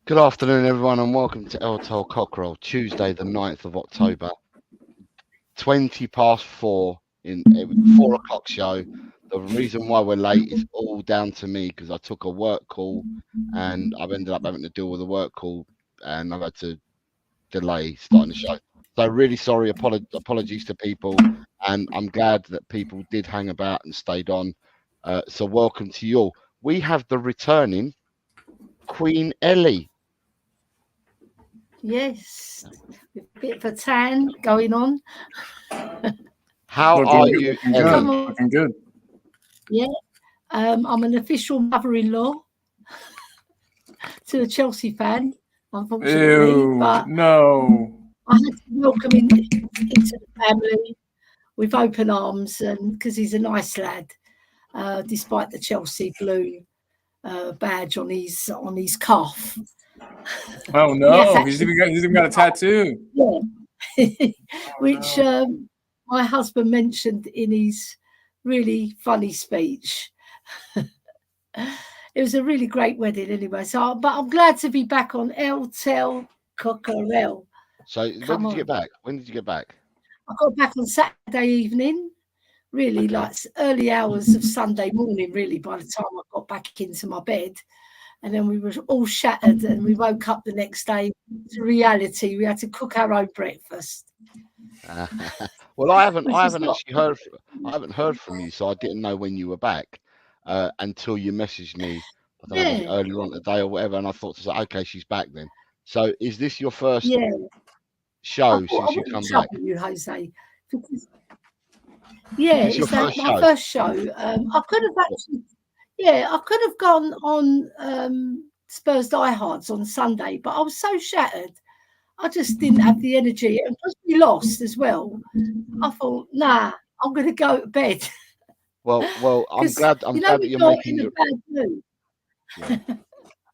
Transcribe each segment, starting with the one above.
Good afternoon, everyone, and welcome to Tel Cockerel, Tuesday, the 9th of October, 4:20 in 4 o'clock show. The reason why we're late is all down to me because I took a work call and I've ended up having to deal with a work call and I've had to delay starting the show. So really sorry, apologies to people, and I'm glad that people did hang about and stayed on. So welcome to you all. We have the returning Queen Ellie. Yes, a bit of a tan going on. How are you, Ellie? Looking good. Yeah, I'm an official mother-in-law to a Chelsea fan, unfortunately. Ew, but no. I had to welcome him into the family with open arms, and because he's a nice lad, despite the Chelsea blue badge on his calf. Oh no, Yes, he's even got a tattoo. Yeah, which my husband mentioned in his really funny speech. It was a really great wedding anyway. So, but I'm glad to be back on Tel Cockerel. So when did you get back? When did you get back? I got back on Saturday evening, really like early hours of Sunday morning, really, by the time I got back into my bed. And then we were all shattered and we woke up the next day to reality. We had to cook our own breakfast. Well, I haven't actually heard from you, so I didn't know when you were back until you messaged me. I don't know, was it earlier on today or whatever, and I thought to say, okay, she's back then. So is this your first show since you come back? You, Jose, because, it's my first show. I could have actually. Yeah, I could have gone on Spurs diehards on Sunday, but I was so shattered. I just didn't have the energy. And because we lost as well, I thought, nah, I'm going to go to bed. Well, I'm glad that you're making your bad mood. Yeah.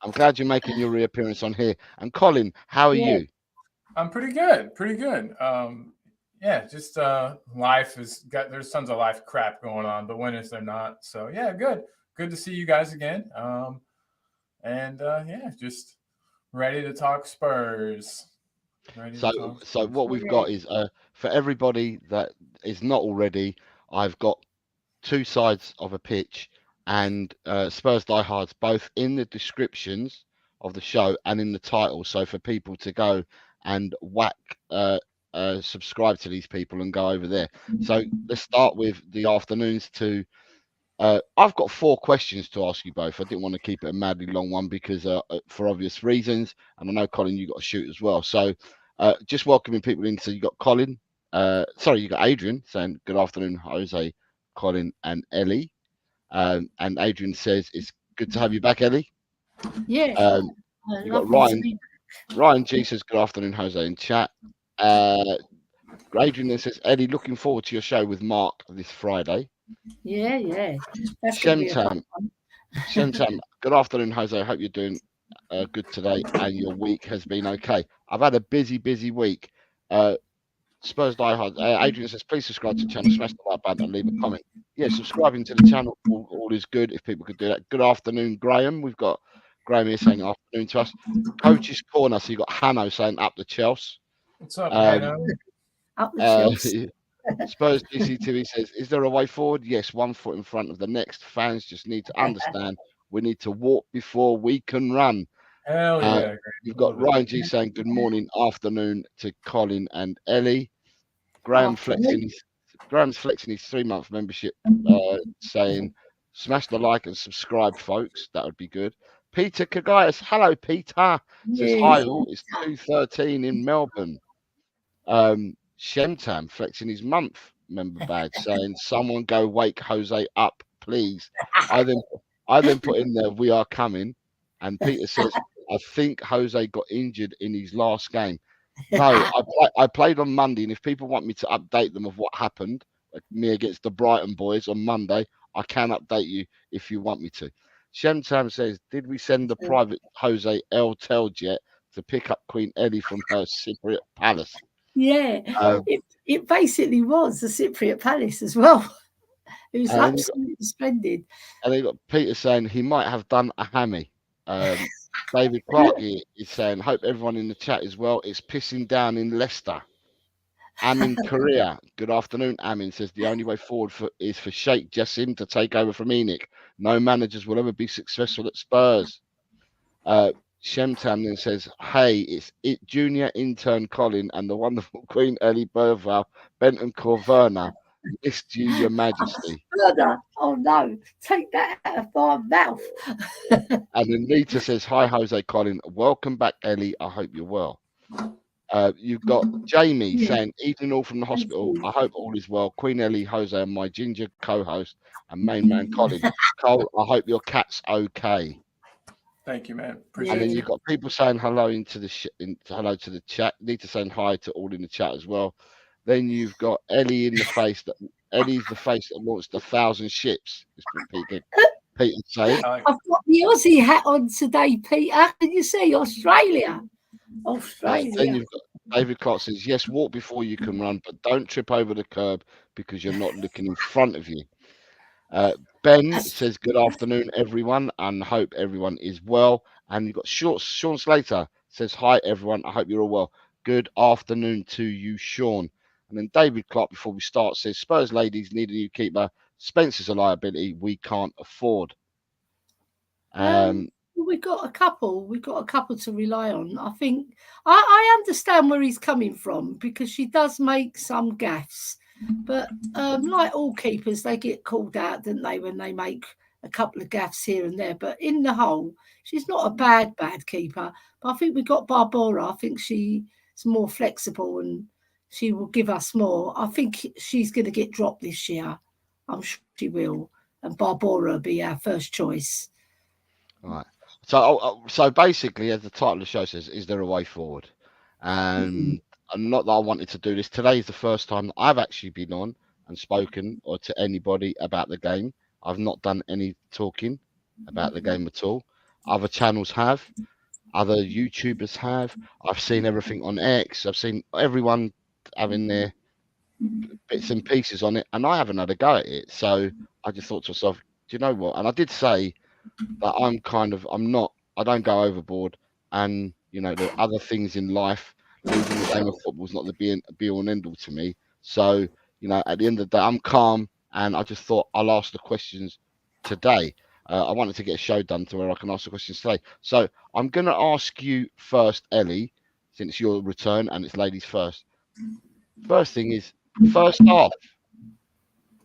I'm glad you're making your reappearance on here. And Colin, how are you? I'm pretty good. Just life there's tons of life crap going on, but when is there not? So yeah, good. Good to see you guys again. Just ready to talk Spurs. So what we've got is for everybody that is not already, I've got two sides of a pitch and Spurs diehards both in the descriptions of the show and in the title. So for people to go and whack subscribe to these people and go over there. So let's start with the afternoons to I've got 4 questions to ask you both. I didn't want to keep it a madly long one because for obvious reasons, and I know Colin, you got to shoot as well. So just welcoming people in. So you got Colin, you got Adrian saying good afternoon, Jose, Colin, and Ellie. And Adrian says it's good to have you back, Ellie. Yeah. You got Ryan. Ryan G says good afternoon, Jose, in chat. Adrian then says Ellie, looking forward to your show with Mark this Friday. Yeah. Shemtam, good afternoon, Jose. I hope you're doing good today and your week has been okay. I've had a busy week. Spurs diehard. Adrian says, please subscribe to the channel, smash the like button and leave a comment. Yeah, subscribing to the channel, all is good if people could do that. Good afternoon, Graham. We've got Graham here saying afternoon to us. Coach's Corner. So you got Hanno saying up the Chelsea. What's up, Hanno? Up the Chelsea. Spurs DCTV says, is there a way forward? Yes, 1 foot in front of the next. Fans just need to understand we need to walk before we can run. Hell yeah. You've got Ryan G saying good morning, afternoon to Colin and Ellie. Graham's flexing his 3-month membership, saying smash the like and subscribe, folks. That would be good. Peter Kagaias, hello Peter. Says hi all. It's 2:13 in Melbourne. Shemtam flexing his month member badge, saying someone go wake Jose up, please. I then put in there we are coming, and Peter says I think Jose got injured in his last game. No, I played on Monday, and if people want me to update them of what happened, like me against the Brighton boys on Monday, I can update you if you want me to. Shemtam says, did we send the private Jose L Tel jet to pick up Queen Ellie from her Cypriot palace? Yeah, it basically was the Cypriot palace as well. It was absolutely splendid. And they got Peter saying he might have done a hammy. David Clark here is saying, hope everyone in the chat is well. It's pissing down in Leicester. Amin Korea. Good afternoon, Amin. Says the only way forward is for Sheikh Jassim to take over from Enoch. No managers will ever be successful at Spurs. Shemtam then says, hey, it's junior intern Colin and the wonderful Queen Ellie Burval, Benton Corverna. Missed you, Your Majesty. Oh no, take that out of my mouth. And Anita says, hi, Jose Colin. Welcome back, Ellie. I hope you're well. You've got Jamie saying, evening all from the hospital. I hope all is well. Queen Ellie, Jose, and my ginger co-host and main man Colin. Cole, I hope your cat's okay. Thank you, man. Appreciate and then you. you've got people saying hello hello to the chat. Nita saying hi to all in the chat as well. Then you've got Ellie in the face. Ellie's the face that launched 1,000 ships. Is what Peter saying. I've got the Aussie hat on today, Peter. Can you see Australia? Then you've got David Clark says, yes, walk before you can run, but don't trip over the curb because you're not looking in front of you. Ben says, good afternoon, everyone, and hope everyone is well. And you've got Sean Slater says, hi, everyone. I hope you're all well. Good afternoon to you, Sean. And then David Clark, before we start, says, Spurs ladies need a new keeper. Spencer's a liability we can't afford. We've got a couple. We've got a couple to rely on. I think I understand where he's coming from because she does make some gaffes. But like all keepers, they get called out, don't they, when they make a couple of gaffes here and there. But in the whole, she's not a bad keeper. But I think we've got Barbara. I think she's more flexible and she will give us more. I think she's going to get dropped this year. I'm sure she will. And Barbara will be our first choice. All right. So basically, as the title of the show says, is there a way forward? And not that I wanted to do this. Today is the first time that I've actually been on and spoken or to anybody about the game. I've not done any talking about the game at all. Other channels have. Other YouTubers have. I've seen everything on X. I've seen everyone having their bits and pieces on it, and I haven't had a go at it. So I just thought to myself, do you know what? And I did say that I don't go overboard, and there are other things in life. Losing the game of football is not the be all and end all to me. So at the end of the day, I'm calm, and I just thought I'll ask the questions today. I wanted to get a show done to where I can ask the questions today. So I'm going to ask you first, Ellie, since your return and it's ladies first. First thing is first half.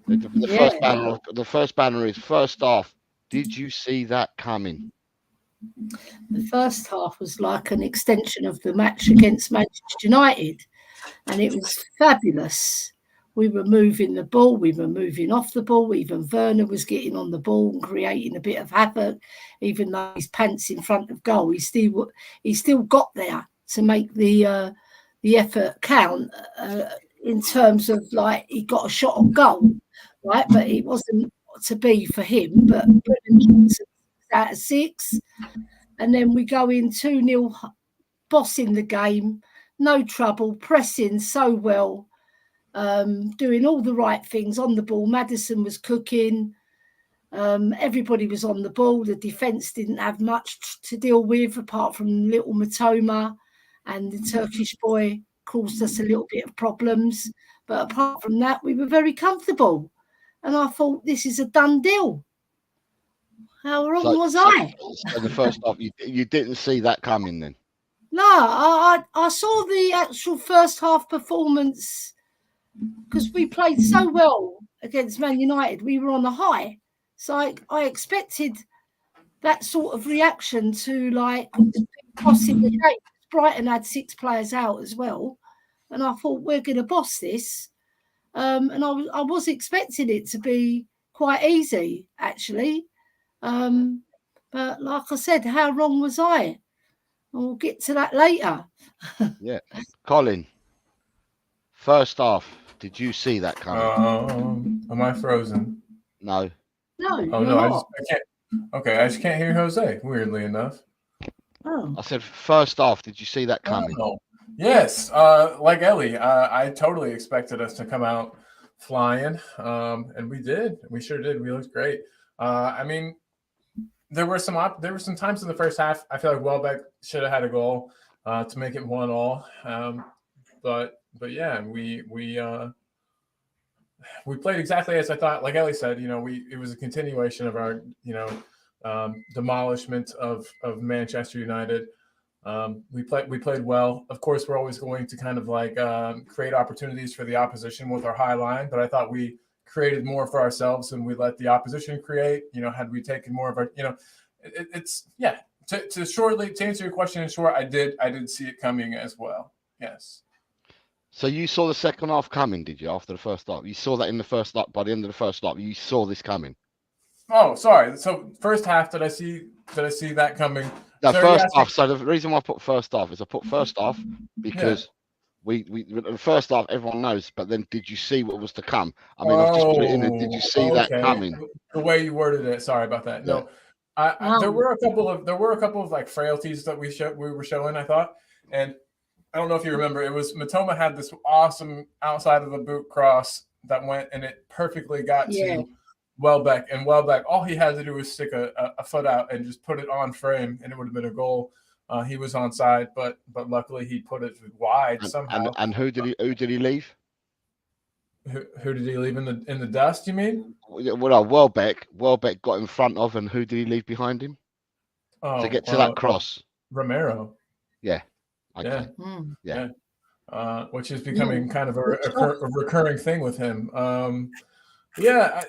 The first banner is first half. Did you see that coming? The first half was like an extension of the match against Manchester United, and it was fabulous. We were moving the ball, we were moving off the ball. Even Werner was getting on the ball and creating a bit of havoc. Even though his pants in front of goal, he still got there to make the effort count. In terms of like he got a shot on goal, right? But it wasn't to be for him. But out of 6, and then we go in 2-0, bossing the game, no trouble, pressing so well, doing all the right things on the ball. Maddison was cooking, everybody was on the ball. The defence didn't have much to deal with apart from little Matoma, and the Turkish boy caused us a little bit of problems. But apart from that, we were very comfortable, and I thought this is a done deal. How wrong was I? So the first half, you didn't see that coming then? No, I saw the actual first half performance because we played so well against Man United. We were on a high. So I expected that sort of reaction to like bossing the game. Brighton had 6 players out as well. And I thought we're going to boss this. And I was expecting it to be quite easy, actually. But like I said, how wrong was I? We'll get to that later. Yeah. Colin, first half, did you see that coming? Am I frozen? No. No. Oh, no, I can't. Okay, I just can't hear Jose, weirdly enough. Oh. I said first half, did you see that coming? Oh. Yes, like Ellie, I totally expected us to come out flying, and we did. We sure did. We looked great. I mean, there were some times in the first half I feel like Welbeck should have had a goal to make it 1-1. But yeah, we played exactly as I thought. Like Ellie said, it was a continuation of our demolishment of Manchester United. We played well. Of course, we're always going to kind of like create opportunities for the opposition with our high line, but I thought we created more for ourselves than we let the opposition create. Had we taken more of our, it's yeah. To answer your question in short, I did see it coming as well. Yes. So you saw the second half coming, did you? After the first half, you saw that in the first half. By the end of the first half, you saw this coming. Oh, sorry. So first half, did I see that coming? No, first half. So the reason why I put first half is I put first half because we the first half everyone knows, but then did you see what was to come? I mean, I've just put it in there. Did you see that coming? The way you worded it. Sorry about that. Yeah. No, there were a couple of like frailties that we were showing, I thought, and I don't know if you remember. It was Mitoma had this awesome outside of the boot cross that went and it perfectly got to Welbeck, and Welbeck, all he had to do was stick a foot out and just put it on frame, and it would have been a goal. He was onside, but luckily he put it wide somehow. And who did he leave? Who did he leave in the dust? You mean? Well, Welbeck got in front of, and who did he leave behind him to get to that cross? Romero. Yeah. Okay. Yeah. Which is becoming kind of a recurring thing with him. Yeah,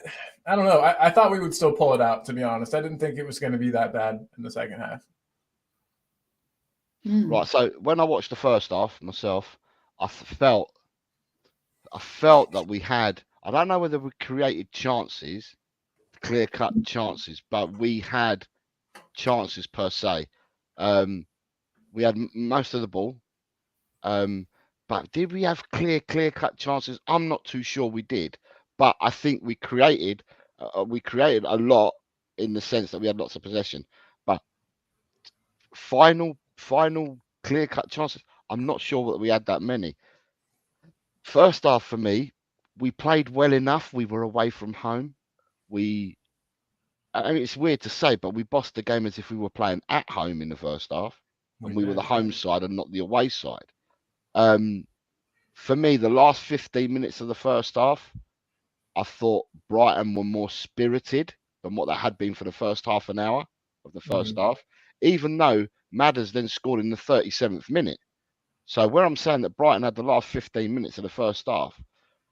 I don't know. I thought we would still pull it out, to be honest. I didn't think it was going to be that bad in the second half. Right. So when I watched the first half myself, I felt that we had, I don't know whether we created chances, clear-cut chances, but we had chances per se. We had most of the ball. But did we have clear-cut chances? I'm not too sure we did. But I think we created a lot in the sense that we had lots of possession. But final clear-cut chances, I'm not sure that we had that many. First half for me, we played well enough. We were away from home. I mean, it's weird to say, but we bossed the game as if we were playing at home in the first half, and we were the home side and not the away side. For me, the last 15 minutes of the first half, I thought Brighton were more spirited than what they had been for the first half an hour of the first half, even though Madders then scored in the 37th minute. So where I'm saying that Brighton had the last 15 minutes of the first half,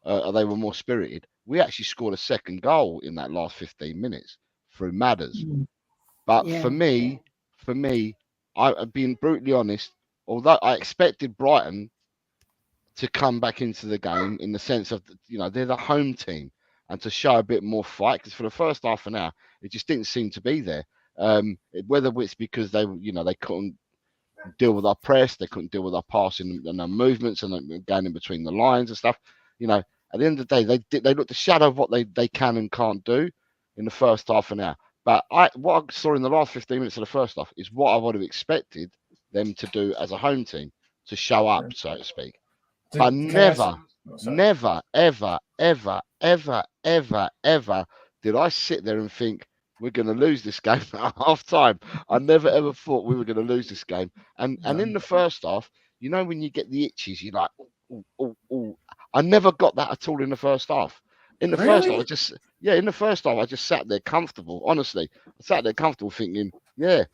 they were more spirited. We actually scored a second goal in that last 15 minutes through Madders. But for me, I'm being brutally honest, although I expected Brighton to come back into the game in the sense of, they're the home team, and to show a bit more fight, because for the first half an hour, it just didn't seem to be there. Whether it's because they couldn't deal with our press, they couldn't deal with our passing and our movements and going in between the lines and stuff. At the end of the day, they looked the shadow of what they can and can't do in the first half an hour. But what I saw in the last 15 minutes of the first half is what I would have expected them to do as a home team, to show up, so to speak. But never, ever, ever, ever, ever, ever did I sit there and think we're going to lose this game at half time. I never, ever thought we were going to lose this game. And in the first half, when you get the itches, you're like, ooh. I never got that at all in the first half. In the first half, I just sat there comfortable. Honestly, I sat there comfortable thinking, yeah.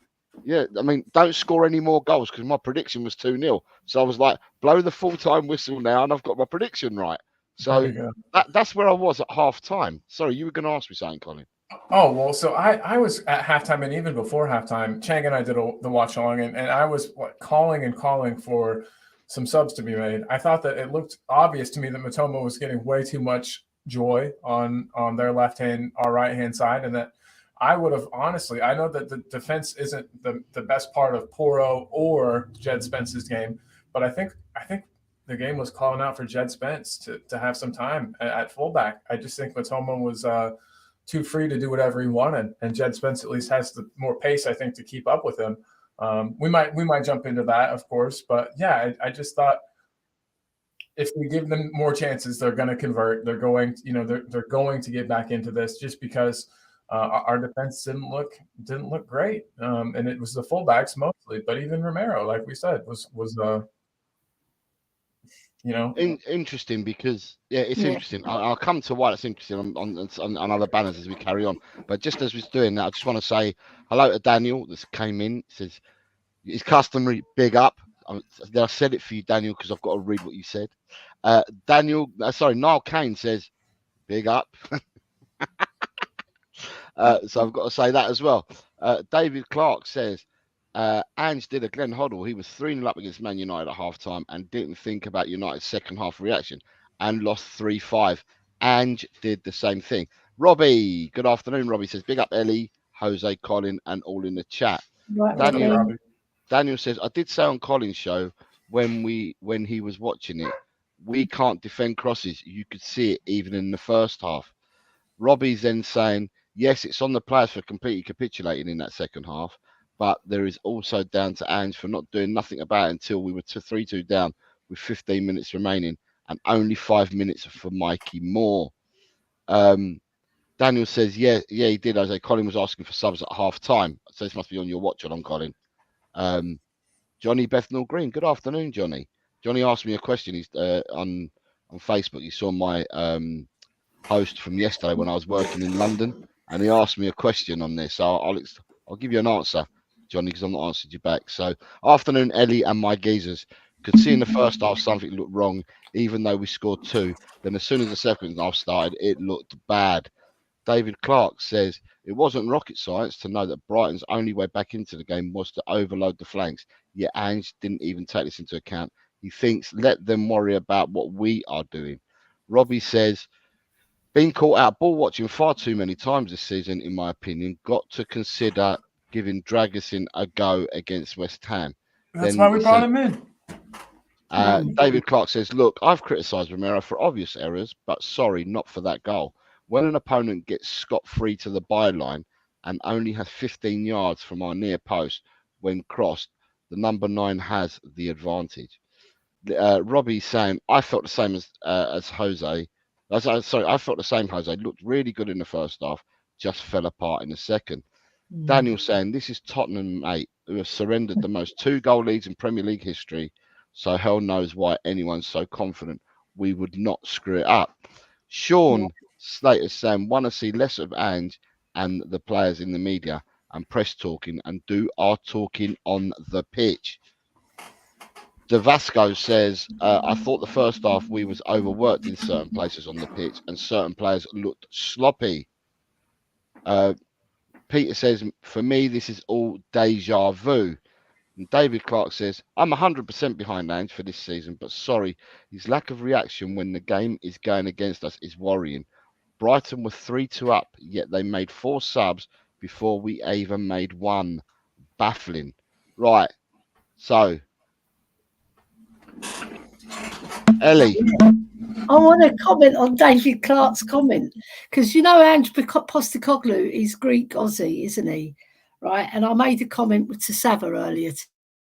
I mean, don't score any more goals, because my prediction was 2-0. So I was like, blow the full-time whistle now, and I've got my prediction right. So that's where I was at half time. Sorry, you were going to ask me something, Colin. Oh, well, so I was at halftime, and even before halftime, Chang and I did the watch along, and I was calling for some subs to be made. I thought that it looked obvious to me that Mitoma was getting way too much joy on their left hand, our right hand side, and that I would have, honestly, I know that the defense isn't the best part of Porro or Jed Spence's game, but I think the game was calling out for Jed Spence to have some time at fullback. I just think Mitoma was too free to do whatever he wanted, and Jed Spence at least has the more pace, I think, to keep up with him. We might jump into that, of course, but yeah, I just thought if we give them more chances, they're going to convert. They're going, they're going to get back into this, just because Our defense didn't look great, and it was the fullbacks mostly. But even Romero, like we said, was interesting because it's interesting. I'll come to why it's interesting on other banners as we carry on. But just as we're doing that, I just want to say hello to Daniel that came in. Says it's customary, big up. I said it for you, Daniel, because I've got to read what you said. Niall Kane says big up. So I've got to say that as well. David Clark says Ange did a Glenn Hoddle. He was 3-0 up against Man United at half-time and didn't think about United's second half reaction and lost 3-5. Ange did the same thing. Robbie, good afternoon. Robbie says big up Ellie, Jose, Colin, and all in the chat. Right, Daniel says I did say on Colin's show when he was watching it, we can't defend crosses. You could see it even in the first half. Robbie's then saying, yes, it's on the players for completely capitulating in that second half, but there is also down to Ange for not doing nothing about it until we were 3-2 down with 15 minutes remaining and only 5 minutes for Mikey Moore. Daniel says, yeah, he did. Jose, Colin was asking for subs at half time. So this must be on your watch on Colin. Johnny Bethnal Green. Good afternoon, Johnny. Johnny asked me a question. He's on Facebook. He saw my post from yesterday when I was working in London, and he asked me a question on this. So I'll give you an answer, Johnny, because I'm not answered you back. So afternoon, Ellie and my geezers. Could see in the first half something looked wrong, even though we scored 2. Then as soon as the second half started, it looked bad. David Clark says it wasn't rocket science to know that Brighton's only way back into the game was to overload the flanks. Yet Ange didn't even take this into account. He thinks let them worry about what we are doing. Robbie says been caught out ball watching far too many times this season, in my opinion. Got to consider giving Dragusin a go against West Ham. That's why we brought him in. David Clark says, look, I've criticised Romero for obvious errors, but sorry, not for that goal. When an opponent gets scot-free to the byline and only has 15 yards from our near post when crossed, the number 9 has the advantage. Robbie's saying, I felt the same as Jose. I felt the same, Jose. Looked really good in the first half, just fell apart in the second. Daniel saying, this is Tottenham, mate, who have surrendered the most 2-goal leads in Premier League history, so hell knows why anyone's so confident we would not screw it up. Sean Slater saying, want to see less of Ange and the players in the media and press talking and do our talking on the pitch. DeVasco says, I thought the first half we was overworked in certain places on the pitch and certain players looked sloppy. Peter says, for me, this is all deja vu. And David Clark says, I'm 100% behind Ange for this season, but sorry, his lack of reaction when the game is going against us is worrying. Brighton were 3-2 up, yet they made 4 subs before we even made 1. Baffling. Right. So, Ellie. I want to comment on David Clark's comment because Ange Postecoglou is Greek Aussie, isn't he? Right, and I made a comment to Sava earlier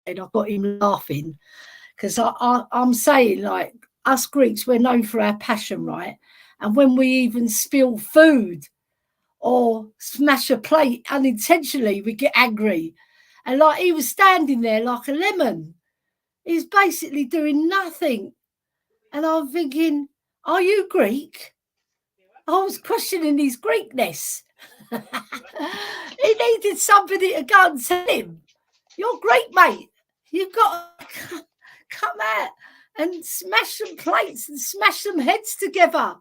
and I got him laughing because I'm saying, like, us Greeks, we're known for our passion, right? And when we even spill food or smash a plate unintentionally, we get angry. And like he was standing there like a lemon. He's basically doing nothing. And I'm thinking, are you Greek? I was questioning his Greekness. He needed somebody to go and tell him, you're great, mate. You've got to come out and smash some plates and smash some heads together.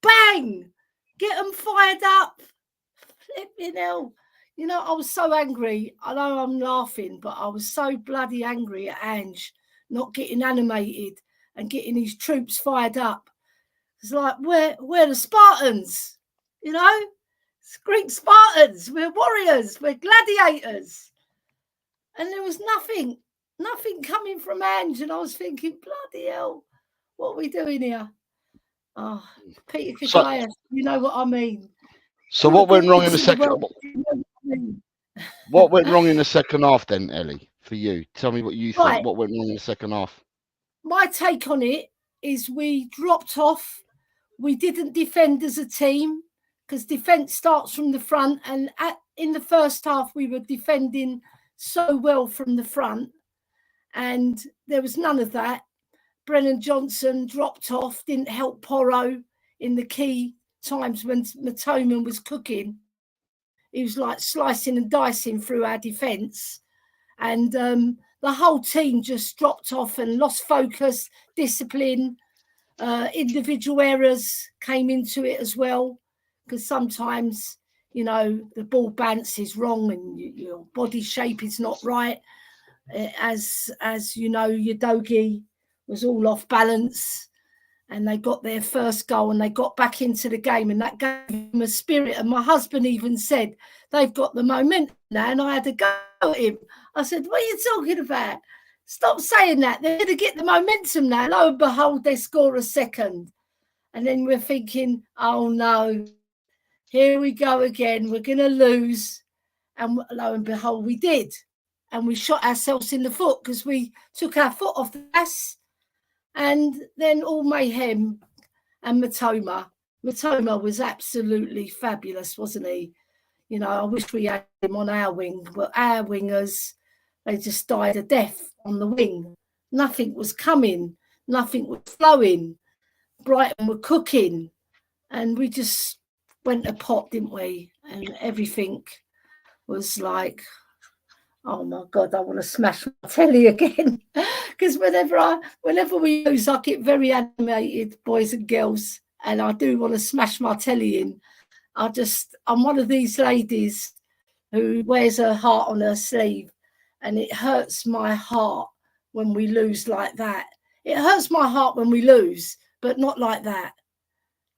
Bang, get them fired up. Flipping hell. I was so angry. I know I'm laughing, but I was so bloody angry at Ange not getting animated and getting his troops fired up. It's like, we're the Spartans, It's Greek Spartans. We're warriors. We're gladiators. And there was nothing coming from Ange. And I was thinking, bloody hell, what are we doing here? Oh, Peter Kagaya, you know what I mean. So what went wrong in the second? What went wrong in the second half then, Ellie? For you, tell me what you think. What went wrong in the second half? My take on it is we dropped off. We didn't defend as a team. because defence starts from the front, and in the first half we were defending so well from the front, and there was none of that. Brennan Johnson dropped off, didn't help Porro in the key times when Matoma was cooking. He was like slicing and dicing through our defence, and the whole team just dropped off and lost focus, discipline. Individual errors came into it as well, because sometimes, you know, the ball bounce is wrong and your body shape is not right. As you know, Udogie was all off balance, and they got their first goal and they got back into the game, and that gave them a spirit. And my husband even said, they've got the momentum now, and I had to go at him. I said, what are you talking about? Stop saying that. They're going to get the momentum now. Lo and behold, they score a second. And then we're thinking, oh no, here we go again. We're going to lose. And lo and behold, we did. And we shot ourselves in the foot because we took our foot off the gas. And then all mayhem. And Matoma was absolutely fabulous, wasn't he? You know, I wish we had him on our wing, but our wingers, they just died a death on the wing. Nothing was coming. Nothing was flowing. Brighton were cooking. And we just went a pot, didn't we? And everything was like, oh my God, I want to smash my telly again. Because whenever we lose, I get very animated, boys and girls. And I do want to smash my telly in. I'm one of these ladies who wears her heart on her sleeve. And it hurts my heart when we lose like that. It hurts my heart when we lose, but not like that.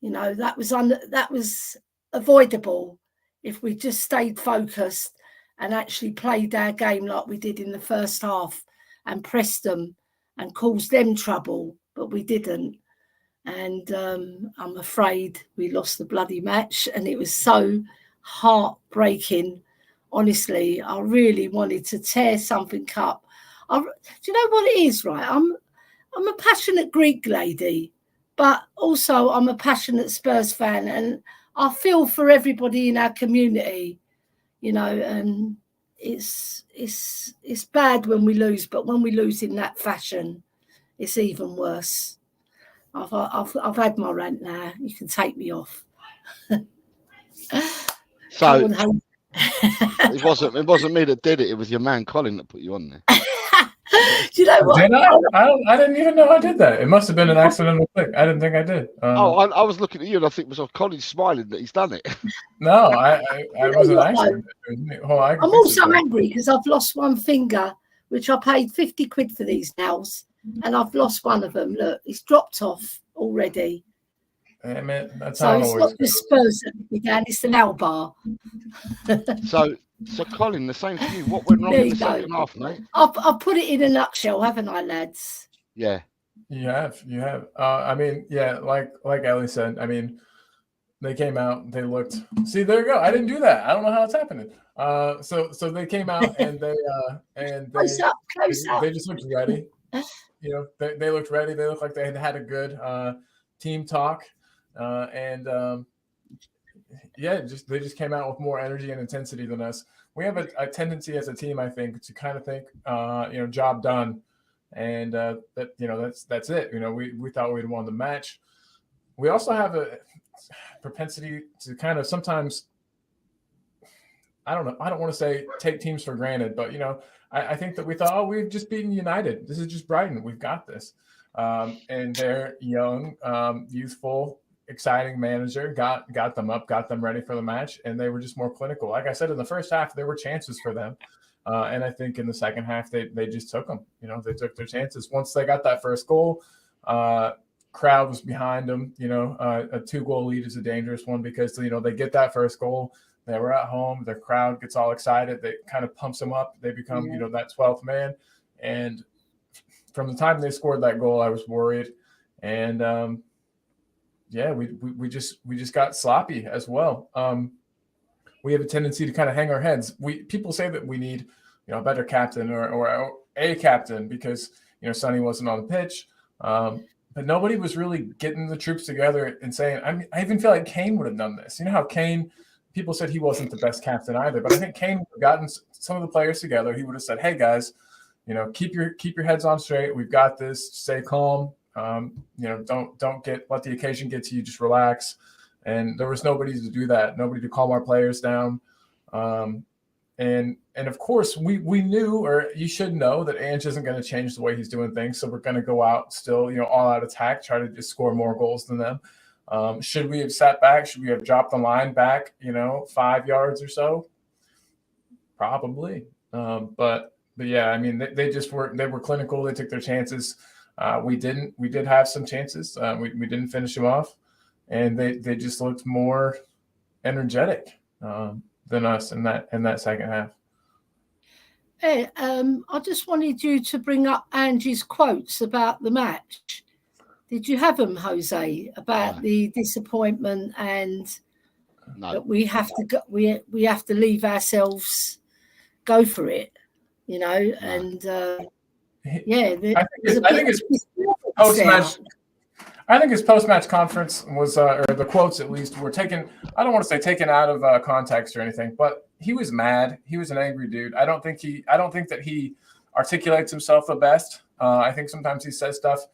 You know, that was avoidable if we just stayed focused and actually played our game like we did in the first half and pressed them and caused them trouble, but we didn't. And I'm afraid we lost the bloody match, and it was so heartbreaking. Honestly, I really wanted to tear something up. Do you know what it is, right? I'm a passionate Greek lady, but also I'm a passionate Spurs fan, and I feel for everybody in our community, you know. And it's bad when we lose, but when we lose in that fashion, it's even worse. I've had my rant now. You can take me off. So. It wasn't me that did it. It was your man Colin that put you on there. Do you know what? Did I didn't even know I did that. It must have been an accidental click. I didn't think I did. I was looking at you, and I think it was Colin smiling that he's done it. No, I wasn't actually. I'm also angry because I've lost one finger, which I paid 50 quid for these nails, and I've lost one of them. Look, it's dropped off already. I mean, that's so it's not the Spurs that began, it's the nail bar. So Colin, the same for you. What went wrong in the second half, mate? I've put it in a nutshell, haven't I, lads? Yeah. You have. I mean, yeah, like Ellie said, I mean, they came out, they looked, see, there you go. I didn't do that. I don't know how it's happening. So they came out and they close up. They just looked ready. You know, they looked ready. They looked like they had a good team talk. They just came out with more energy and intensity than us. We have a tendency as a team, I think, to kind of think, job done, and that's it. You know, we thought we'd won the match. We also have a propensity to kind of sometimes, I don't know, I don't want to say take teams for granted, but I think that we thought, oh, we've just beaten United. This is just Brighton. We've got this. And their young, youthful, exciting manager got them up, got them ready for the match, and they were just more clinical. Like I said, in the first half, there were chances for them. And I think in the second half, they just took them. They took their chances. Once they got that first goal, crowd was behind them. A 2-goal lead is a dangerous one because, they get that first goal. They were at home. Their crowd gets all excited. They kind of pumps them up. They become, that 12th man. And from the time they scored that goal, I was worried. And, we just got sloppy as well. We have a tendency to kind of hang our heads. People say that we need, a better captain or a captain because, Sonny wasn't on the pitch. but nobody was really getting the troops together and saying, I mean, I even feel like Kane would have done this. You know how Kane, people said he wasn't the best captain either, but I think Kane would have gotten some of the players together. He would have said, hey guys, you know, keep your heads on straight. We've got this. Stay calm. You know, don't let the occasion get to you. Just relax. And there was nobody to do that. Nobody to calm our players down. And of course we knew, or you should know, that Ange isn't going to change the way he's doing things. So we're going to go out still, you know, all out attack, try to just score more goals than them. Should we have sat back? Should we have dropped the line back, you know, 5 yards or so? Probably. But yeah, I mean, they were clinical. They took their chances. We didn't. We did have some chances. We didn't finish them off, and they just looked more energetic than us in that second half. Hey, I just wanted you to bring up Ange's quotes about the match. Did you have them, Jose, about the disappointment and that we have to go, we have to leave ourselves go for it, you know? And yeah, I think his post-match. I think his post-match conference was, or the quotes at least, were taken. I don't want to say taken out of context or anything, but he was mad. He was an angry dude. I don't think that he articulates himself the best. I think sometimes he says stuff,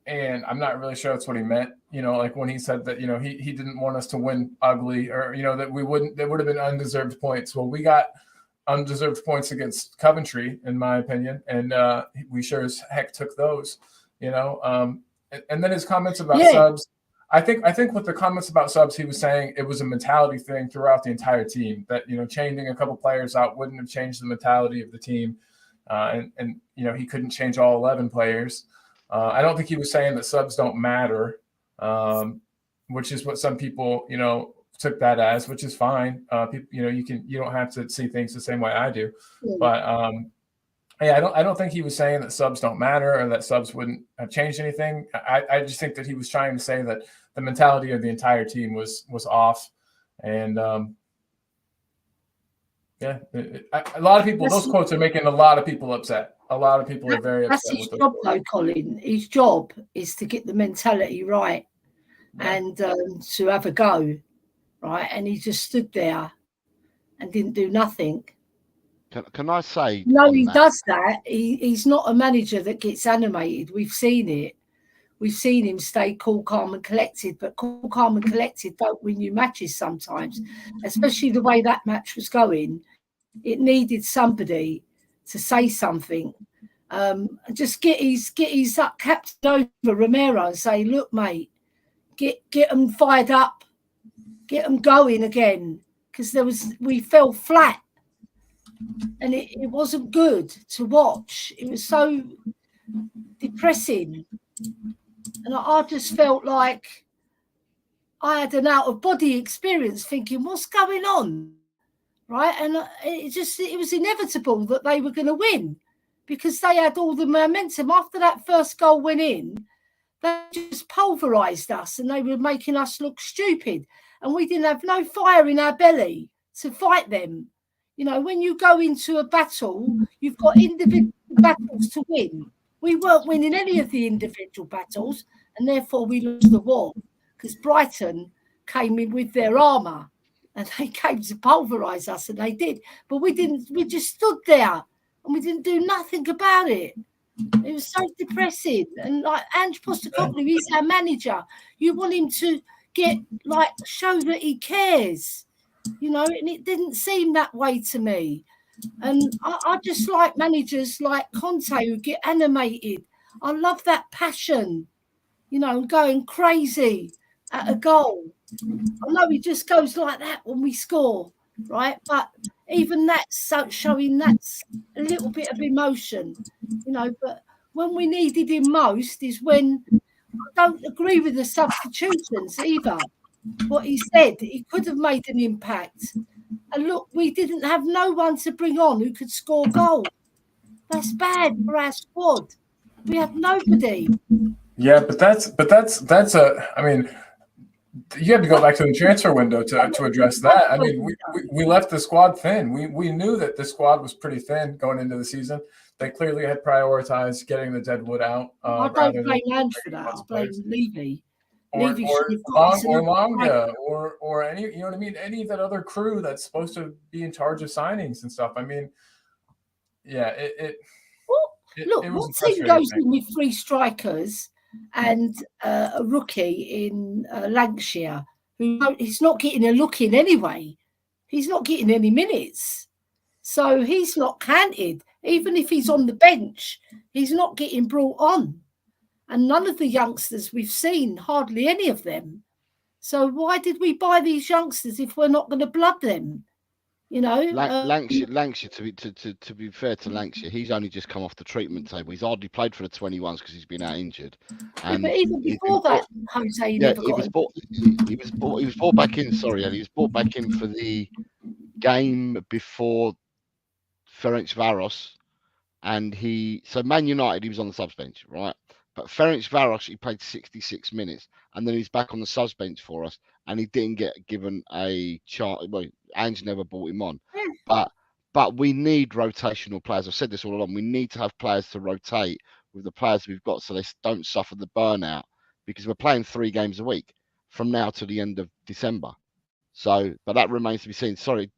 and I'm not really sure that's what he meant. You know, like when he said that, you know, he didn't want us to win ugly, or, you know, that there would have been undeserved points. Well, we got undeserved points against Coventry, in my opinion, and we sure as heck took those. You know. And then his comments about subs, I think with the comments about subs, he was saying it was a mentality thing throughout the entire team, that, you know, changing a couple players out wouldn't have changed the mentality of the team. And you know, he couldn't change all 11 players. I don't think he was saying that subs don't matter, which is what some people, you know, took that as, which is fine. People, you know, you don't have to see things the same way I do, but yeah, I don't think he was saying that subs don't matter or that subs wouldn't have changed anything. I just think that he was trying to say that the mentality of the entire team was off. And yeah, a lot of people, those quotes are making a lot of people upset. A lot of people are very upset. That's his job, though, Colin. His job is to get the mentality right and to have a go, right? And he just stood there and didn't do nothing. Can I say? No, he does that. He's not a manager that gets animated. We've seen it. We've seen him stay cool, calm and collected, but cool, calm and collected don't win you matches sometimes, especially the way that match was going. It needed somebody to say something. Just get his captain over Romero and say, look, mate, get them fired up, get them going again, because we fell flat. And it wasn't good to watch. It was so depressing. And I just felt like I had an out-of-body experience thinking, what's going on? Right? And it was inevitable that they were going to win because they had all the momentum. After that first goal went in, they just pulverised us and they were making us look stupid. And we didn't have no fire in our belly to fight them. You know, when you go into a battle, you've got individual battles to win. We weren't winning any of the individual battles, and therefore we lost the war because Brighton came in with their armour and they came to pulverise us, and they did. But we didn't. We just stood there and we didn't do nothing about it. It was so depressing. And like Ange Postecoglou, he's our manager. You want him to show that he cares. You know, and it didn't seem that way to me. And I just like managers like Conte who get animated. I love that passion, you know, going crazy at a goal. I know he just goes like that when we score, right? But even that's showing that's a little bit of emotion, you know. But when we needed him most is when I don't agree with the substitutions either. What he said, he could have made an impact. And look, we didn't have no one to bring on who could score goals. That's bad for our squad. We have nobody. Yeah, but that's I mean, you have to go back to the transfer window to address that. I mean, we left the squad thin. We knew that the squad was pretty thin going into the season. They clearly had prioritized getting the dead wood out. I don't blame Ange for that. I blame Levy. Or Longa, or any, you know what I mean? Any of that other crew that's supposed to be in charge of signings and stuff. I mean, yeah, look, what team goes in with 3 strikers and a rookie in Lancashire who he's not getting a look in anyway? He's not getting any minutes, so he's not counted. Even if he's on the bench, he's not getting brought on. And none of the youngsters we've seen, hardly any of them. So why did we buy these youngsters if we're not going to blood them? You know, Lancashire. To be fair to Lancashire, he's only just come off the treatment table. He's hardly played for the 21s because he's been out injured. And but even before that, Jose, he was brought back in. Sorry, he was brought back in for the game before Ferencváros, and so Man United, he was on the subs bench, right? But Ferencváros, he played 66 minutes, and then he's back on the subs bench for us, and he didn't get given a chance. Well, Ange never brought him on. But we need rotational players. I've said this all along. We need to have players to rotate with the players we've got, so they don't suffer the burnout, because we're playing 3 games a week from now to the end of December. So, but that remains to be seen. Sorry,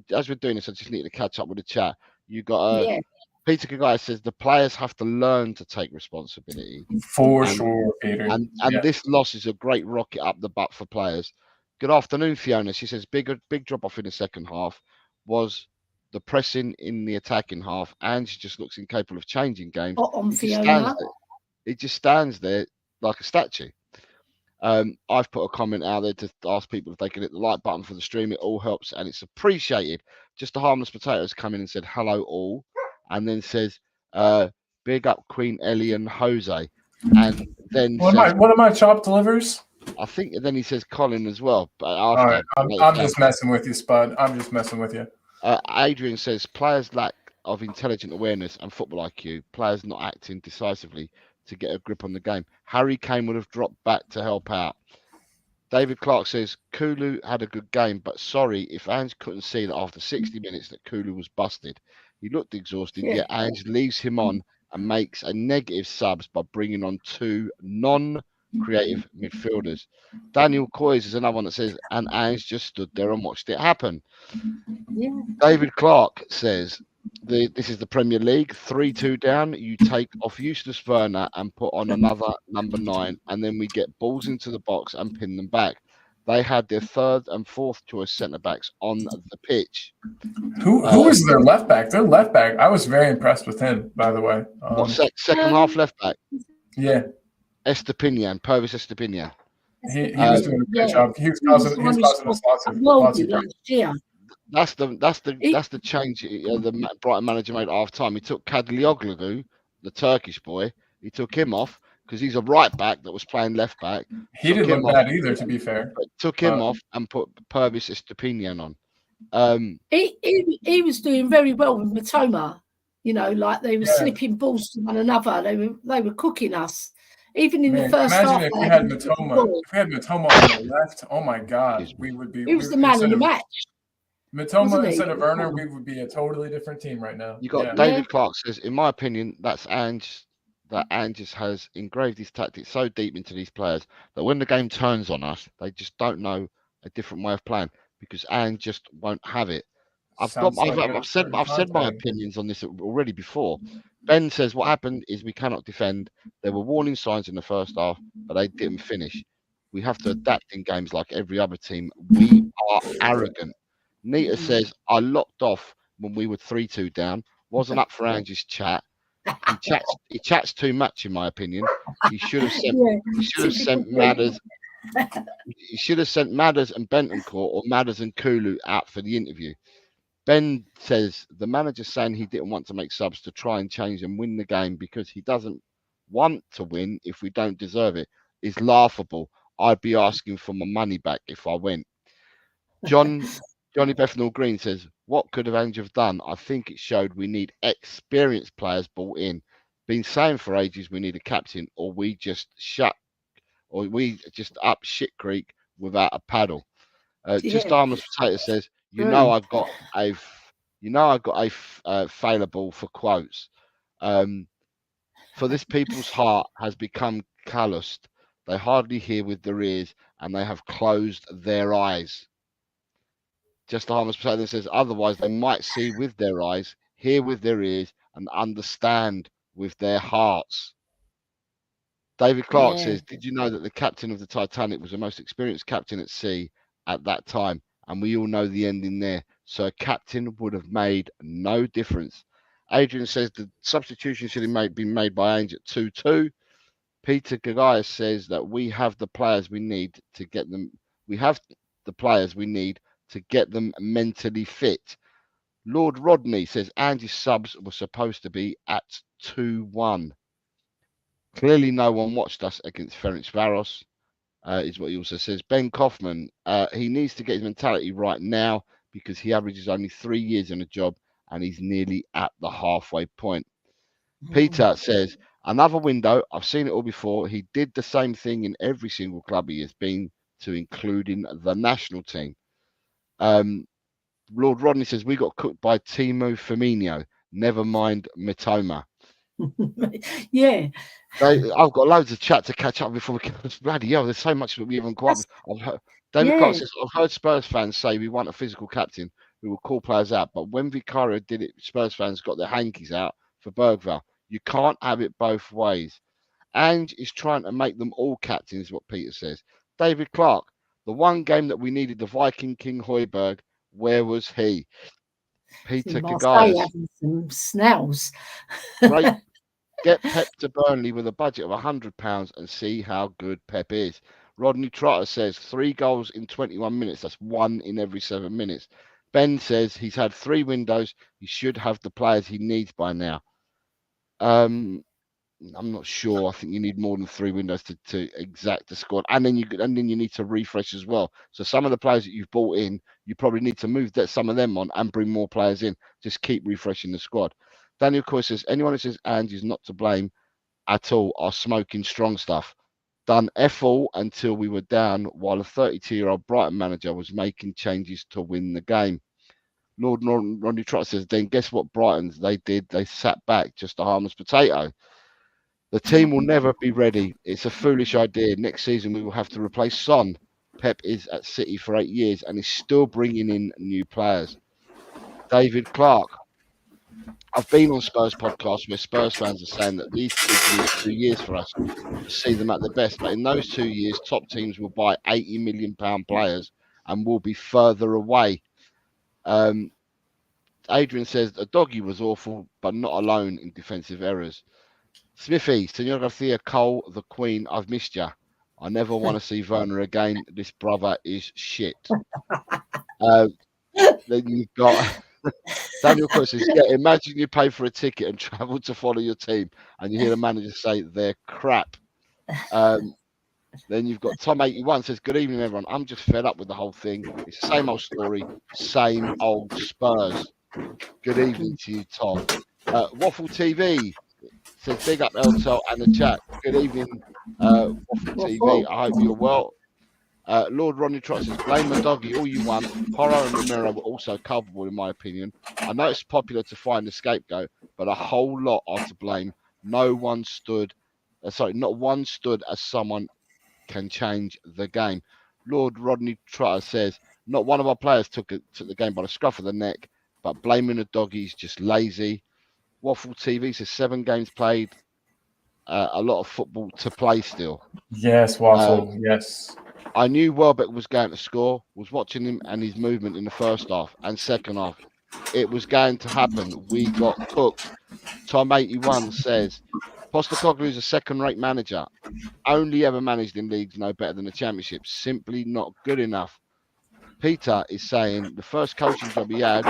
as we're doing this, I just need to catch up with the chat. You got Peter Kagaya says the players have to learn to take responsibility. For sure, Peter. And this loss is a great rocket up the butt for players. Good afternoon, Fiona. She says big drop off in the second half was the pressing in the attacking half, and she just looks incapable of changing games. It just stands there like a statue. I've put a comment out there to ask people if they can hit the like button for the stream. It all helps and it's appreciated. Just a harmless potatoes come in and said hello all, and then says big up Queen Ellie and Jose, and then one of my chopped livers. I think then he says Colin as well. But all right, I'm just messing with you, Spud. I'm just messing with you. Adrian says players lack of intelligent awareness and football IQ. Players not acting decisively to get a grip on the game. Harry Kane would have dropped back to help out. David Clark says Kulu had a good game, but sorry if Ange couldn't see that after 60 minutes that Kulu was busted. He looked exhausted, yet Ange leaves him on and makes a negative subs by bringing on 2 non-creative midfielders. Daniel Coys is another one that says, and Ange just stood there and watched it happen. David Clark says, this is the Premier League, 3-2 down. You take off Eustace Werner and put on another number 9, and then we get balls into the box and pin them back. They had their 3rd and 4th choice centre backs on the pitch. Who is their left back? Their left back, I was very impressed with him, by the way. Second half left back? Yeah. Purvis Estepinian. He was doing a great job. He was causing us lots of problems. That's the change the Brighton manager made at half time. He took ganglyeoghan, the Turkish boy. He took him off because he's a right back that was playing left back. He didn't look bad either, to be fair. But took him off and put Purvis Estepinian on. He was doing very well with Matoma. You know, like they were slipping balls to one another. They were cooking us. Even in the first half. Imagine if we had Matoma on the left. Oh my God, we would be. He was the man of the match. Matoma instead of Werner, we would be a totally different team right now. You got David Clark says, in my opinion, that's Ange. That Ange has engraved his tactics so deep into these players that when the game turns on us, they just don't know a different way of playing because Ange just won't have it. I've said my opinions on this already before. Ben says what happened is we cannot defend. There were warning signs in the first half, but they didn't finish. We have to adapt in games like every other team. We are arrogant. Nita says I locked off when we were 3-2 down. Wasn't up for Ange's chat. He chats too much, in my opinion. He should have sent Madders. He should have sent Madders and Bentancur or Madders and Kulu out for the interview. Ben says the manager saying he didn't want to make subs to try and change and win the game because he doesn't want to win if we don't deserve it is laughable. I'd be asking for my money back if I went. Johnny Bethnal Green says, what could have Ange have done? I think it showed we need experienced players brought in. Been saying for ages we need a captain or we just up shit creek without a paddle. Just Armless Potato says, I got a failable for quotes. For this people's heart has become calloused. They hardly hear with their ears, and they have closed their eyes. Just the harmless potato says, otherwise they might see with their eyes, hear with their ears, and understand with their hearts. David Clark says, did you know that the captain of the Titanic was the most experienced captain at sea at that time? And we all know the ending there. So a captain would have made no difference. Adrian says the substitution should have been made by Ainge at 2-2. Peter Gagaius says that we have the players we need to get them. We have the players we need to get them mentally fit. Lord Rodney says Ange's subs were supposed to be at 2-1. Clearly, no one watched us against Ferencvaros, is what he also says. Ben Kaufman, he needs to get his mentality right now because he averages only 3 years in a job and he's nearly at the halfway point. Peter says, another window. I've seen it all before. He did the same thing in every single club he has been to, including the national team. Lord Rodney says, we got cooked by Timo Firmino. Never mind Mitoma. Yeah. I've got loads of chat to catch up before we can. Bloody hell, there's so much that we haven't quite. David Clark says, I've heard Spurs fans say we want a physical captain who will call players out, but when Vicario did it, Spurs fans got their hankies out for Bergvall. You can't have it both ways. Ange is trying to make them all captains, what Peter says. David Clark, the one game that we needed the Viking King Højbjerg, where was he? Peter Kagayas. Some snails. Great. Get Pep to Burnley with a budget of £100 and see how good Pep is. Rodney Trotter says 3 goals in 21 minutes. That's 1 in every 7 minutes. Ben says he's had 3 windows. He should have the players he needs by now. I'm not sure. I think you need more than 3 windows to exact the squad, and then you need to refresh as well. So some of the players that you've bought in, you probably need to move some of them on and bring more players in. Just keep refreshing the squad. Daniel Coy says anyone who says Ange is not to blame at all are smoking strong stuff. Done all until we were down, while a 32-year-old Brighton manager was making changes to win the game. Lord Ronnie Trott says, then guess what Brighton's they did? They sat back, just a harmless potato. The team will never be ready. It's a foolish idea. Next season, we will have to replace Son. Pep is at City for 8 years and is still bringing in new players. David Clark. I've been on Spurs podcasts where Spurs fans are saying that these kids need 2 years for us to see them at their best. But in those 2 years, top teams will buy £80 million players and will be further away. Adrian says the doggy was awful, but not alone in defensive errors. Smithy, Senor Garcia Cole, the Queen, I've missed ya. I never want to see Werner again. This brother is shit. Then you've got Daniel Cook says, yeah, imagine you pay for a ticket and travel to follow your team and you hear the manager say they're crap. Then you've got Tom81 says, good evening, everyone. I'm just fed up with the whole thing. It's the same old story, same old Spurs. Good evening to you, Tom. Waffle TV says, big up Eltel and the chat. Good evening, Waffle TV. I hope you're well. Lord Ronnie Trott says, blame the doggy all you want. Porro and Romero were also culpable, in my opinion. I know it's popular to find a scapegoat, but a whole lot are to blame. Not one stood as someone can change the game. Lord Rodney Trotter says, not one of our players took the game by the scruff of the neck, but blaming the doggy is just lazy. Waffle TV says 7 games played, a lot of football to play still. Yes, Waffle, yes. I knew Welbeck was going to score, was watching him and his movement in the first half and second half. It was going to happen. We got cooked. Tom81 says, Postecoglou is a second-rate manager. Only ever managed in leagues no better than the Championship. Simply not good enough. Peter is saying the first coaching job he had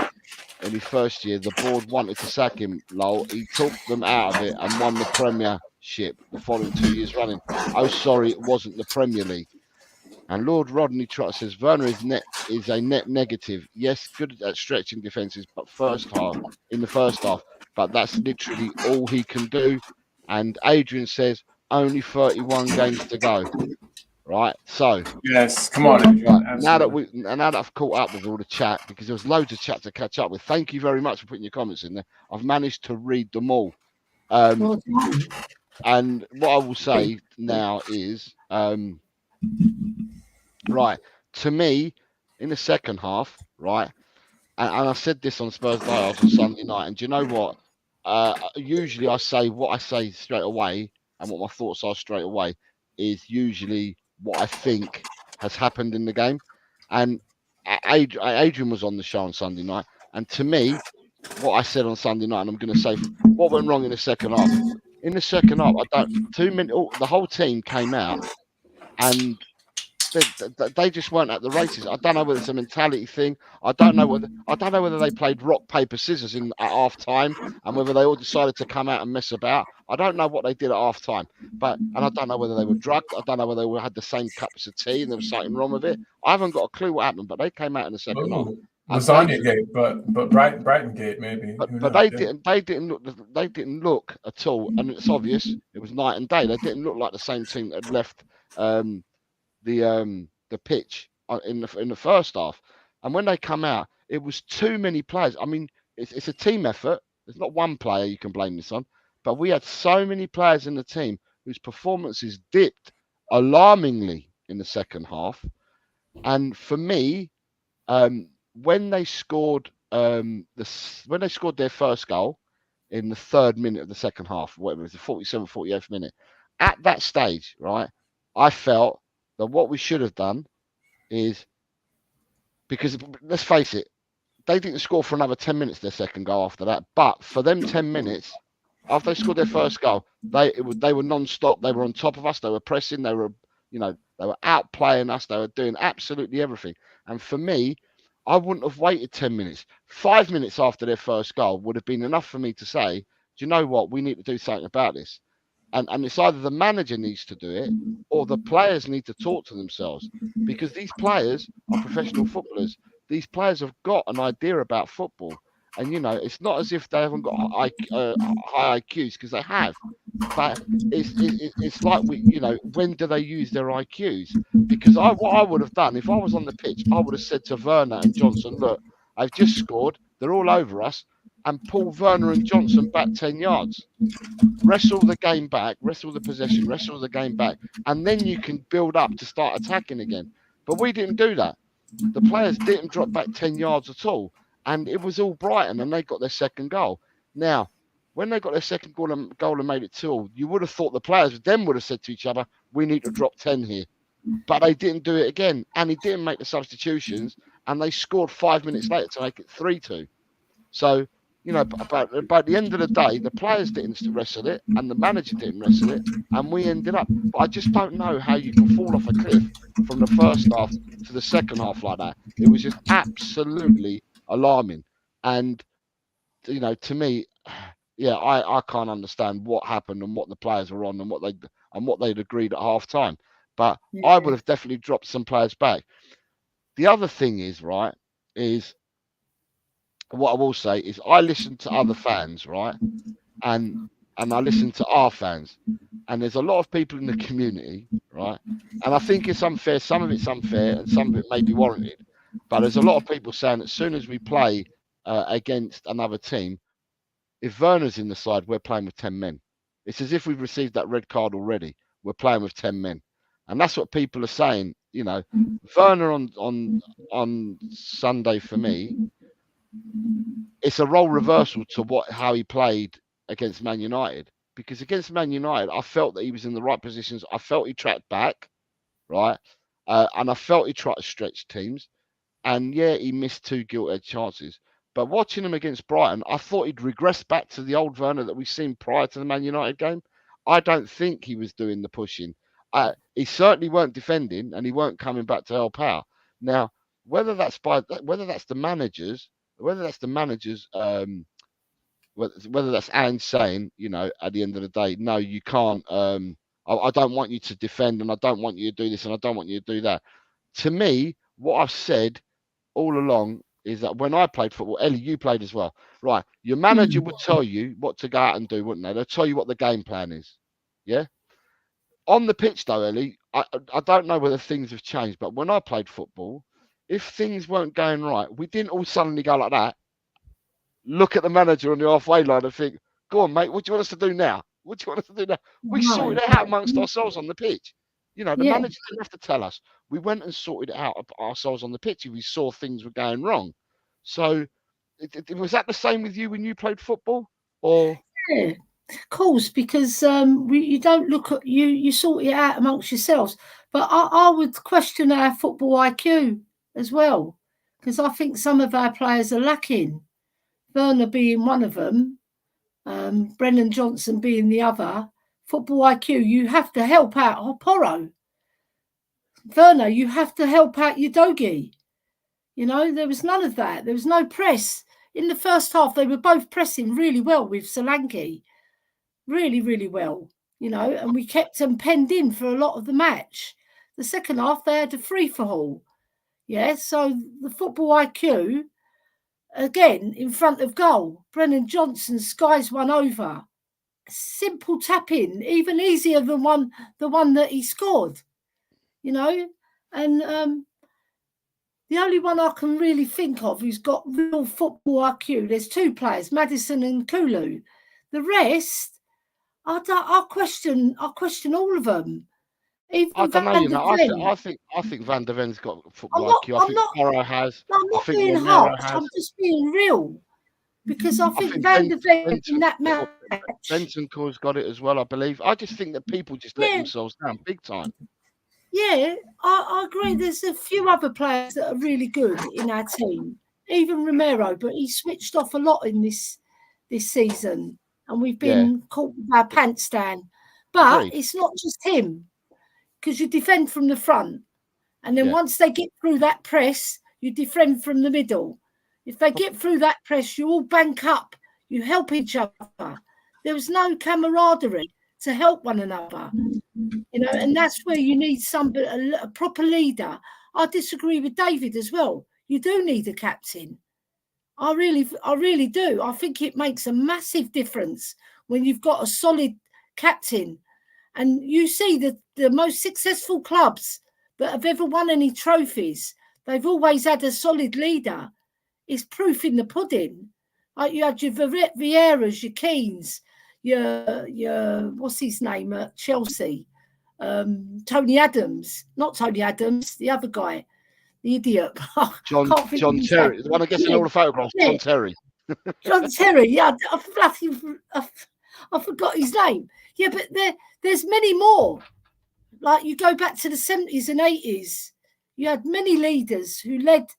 in his first year, the board wanted to sack him, lol. He took them out of it and won the Premiership the following 2 years running. Oh, sorry, it wasn't the Premier League. And Lord Rodney Trott says Werner is a net negative. Yes, good at stretching defences, but in the first half, but that's literally all he can do. And Adrian says only 31 games to go. Right, so yes, come on. Right, now that I've caught up with all the chat, because there was loads of chat to catch up with. Thank you very much for putting your comments in there. I've managed to read them all. And what I will say now is, right, to me, in the second half, right, and I said this on Spurs Dials on Sunday night, and do you know what? Usually I say what I say straight away, and what my thoughts are straight away is usually what I think has happened in the game. And Adrian was on the show on Sunday night, and to me, what I said on Sunday night, and I'm going to say what went wrong in the second half. In the second half, the whole team came out, and they just weren't at the races. I don't know whether it's a mentality thing. I don't know whether they played rock paper scissors at half time, and whether they all decided to come out and mess about. I don't know what they did at half time, and I don't know whether they were drugged. I don't know whether they had the same cups of tea and there was something wrong with it. I haven't got a clue what happened, but they came out in the second half. Lasagna gate, but Brighton gate maybe. But they didn't look at all, and it's obvious it was night and day. They didn't look like the same team that had left the pitch in the first half. And when they come out, it was too many players. I mean, it's a team effort. There's not one player you can blame this on, but we had so many players in the team whose performances dipped alarmingly in the second half. And for me, when they scored their first goal in the 3rd minute of the second half, whatever it was, the 47th, 48th minute, at that stage, right, I felt that what we should have done is, because let's face it, they didn't score for another 10 minutes their second goal after that. But for them 10 minutes, after they scored their first goal, they were non-stop. They were on top of us. They were pressing. They were outplaying us. They were doing absolutely everything. And for me, I wouldn't have waited 10 minutes. 5 minutes after their first goal would have been enough for me to say, do you know what? We need to do something about this. And it's either the manager needs to do it or the players need to talk to themselves, because these players are professional footballers. These players have got an idea about football. And, it's not as if they haven't got high IQs, because they have. But it's like, when do they use their IQs? Because what I would have done, if I was on the pitch, I would have said to Werner and Johnson, look, I've just scored. They're all over us. And pull Werner and Johnson back 10 yards. Wrestle the game back, wrestle the possession, wrestle the game back. And then you can build up to start attacking again. But we didn't do that. The players didn't drop back 10 yards at all. And it was all Brighton, and they got their second goal. Now, when they got their second goal and made it 2-2, you would have thought the players then would have said to each other, we need to drop 10 here. But they didn't do it again. And he didn't make the substitutions. And they scored 5 minutes later to make it 3-2. So, by the end of the day, the players didn't wrestle it and the manager didn't wrestle it, and we ended up. But I just don't know how you can fall off a cliff from the first half to the second half like that. It was just absolutely alarming. And, to me, I can't understand what happened and what the players were on and what they'd agreed at half time. But I would have definitely dropped some players back. The other thing is, right, is what I will say is I listen to other fans, right? And I listen to our fans. And there's a lot of people in the community, right? And I think it's unfair. Some of it's unfair and some of it may be warranted. But there's a lot of people saying that as soon as we play against another team, if Werner's in the side, we're playing with 10 men. It's as if we've received that red card already. We're playing with 10 men. And that's what people are saying. Werner on Sunday for me, it's a role reversal to how he played against Man United. Because against Man United, I felt that he was in the right positions. I felt he tracked back, right? And I felt he tried to stretch teams. And he missed 2 gilt-edged chances. But watching him against Brighton, I thought he'd regressed back to the old Werner that we've seen prior to the Man United game. I don't think he was doing the pushing. He certainly weren't defending, and he weren't coming back to help out. Now, whether that's the managers, whether that's Anne saying, at the end of the day, no, you can't. I don't want you to defend, and I don't want you to do this, and I don't want you to do that. To me, what I've said all along is that when I played football, Ellie, you played as well, right? Your manager would tell you what to go out and do, wouldn't they? They'll tell you what the game plan is. Yeah. On the pitch, though, Ellie, I don't know whether things have changed, but when I played football, if things weren't going right, we didn't all suddenly go like that, look at the manager on the halfway line and think, Go on, mate. What do you want us to do now? What do you want us to do now? We sorted it out amongst ourselves on the pitch. You know, the manager didn't have to tell us. We went and sorted it out ourselves on the pitch if we saw things were going wrong. So, was that the same with you when you played football? Or yeah, of course, because you don't look at you sort it out amongst yourselves. But I would question our football IQ as well, because I think some of our players are lacking. Werner being one of them, Brennan Johnson being the other. Football IQ, you have to help out Poro. Werner, you have to help out Udogie. You know, there was none of that. There was no press. In the first half, they were both pressing really well with Solanke. Really, really well. You know, and we kept them penned in for a lot of the match. The second half, they had a free-for-all. Yeah, so the football IQ, again, in front of goal. Brennan Johnson skies one over. Simple tap-in, even easier than the one that he scored. You know, and the only one I can really think of who's got real football IQ, there's two players, Madison and Kulu. The rest, I question all of them. Even I don't know, you know. I think Van der Ven's got football IQ. I think Poro has. I'm not being harsh. I'm just being real, because I think Van der Ven in that match. Bentancur's got it as well, I believe. I just think that people just let themselves down big time. Yeah, I agree. There's a few other players that are really good in our team, even Romero, but he switched off a lot in this season, and we've been caught with our pants down. But it's not just him, because you defend from the front, and then once they get through that press, you defend from the middle. If they get through that press, you all bank up, you help each other. There was no camaraderie to help one another, you know, and that's where you need somebody, a proper leader. I disagree with David as well. You do need a captain. I really do. I think it makes a massive difference when you've got a solid captain. And you see that the most successful clubs that have ever won any trophies, they've always had a solid leader. It's proof in the pudding. Like you had your Vieiras, your Keanes, your what's his name at Chelsea, Tony Adams, not Tony Adams, the other guy, the idiot. John Terry, the one that gets in all the photographs. John Terry. John Terry, yeah, I forgot his name. Yeah, but there's many more. Like you go back to the 70s and 80s, you had many leaders who led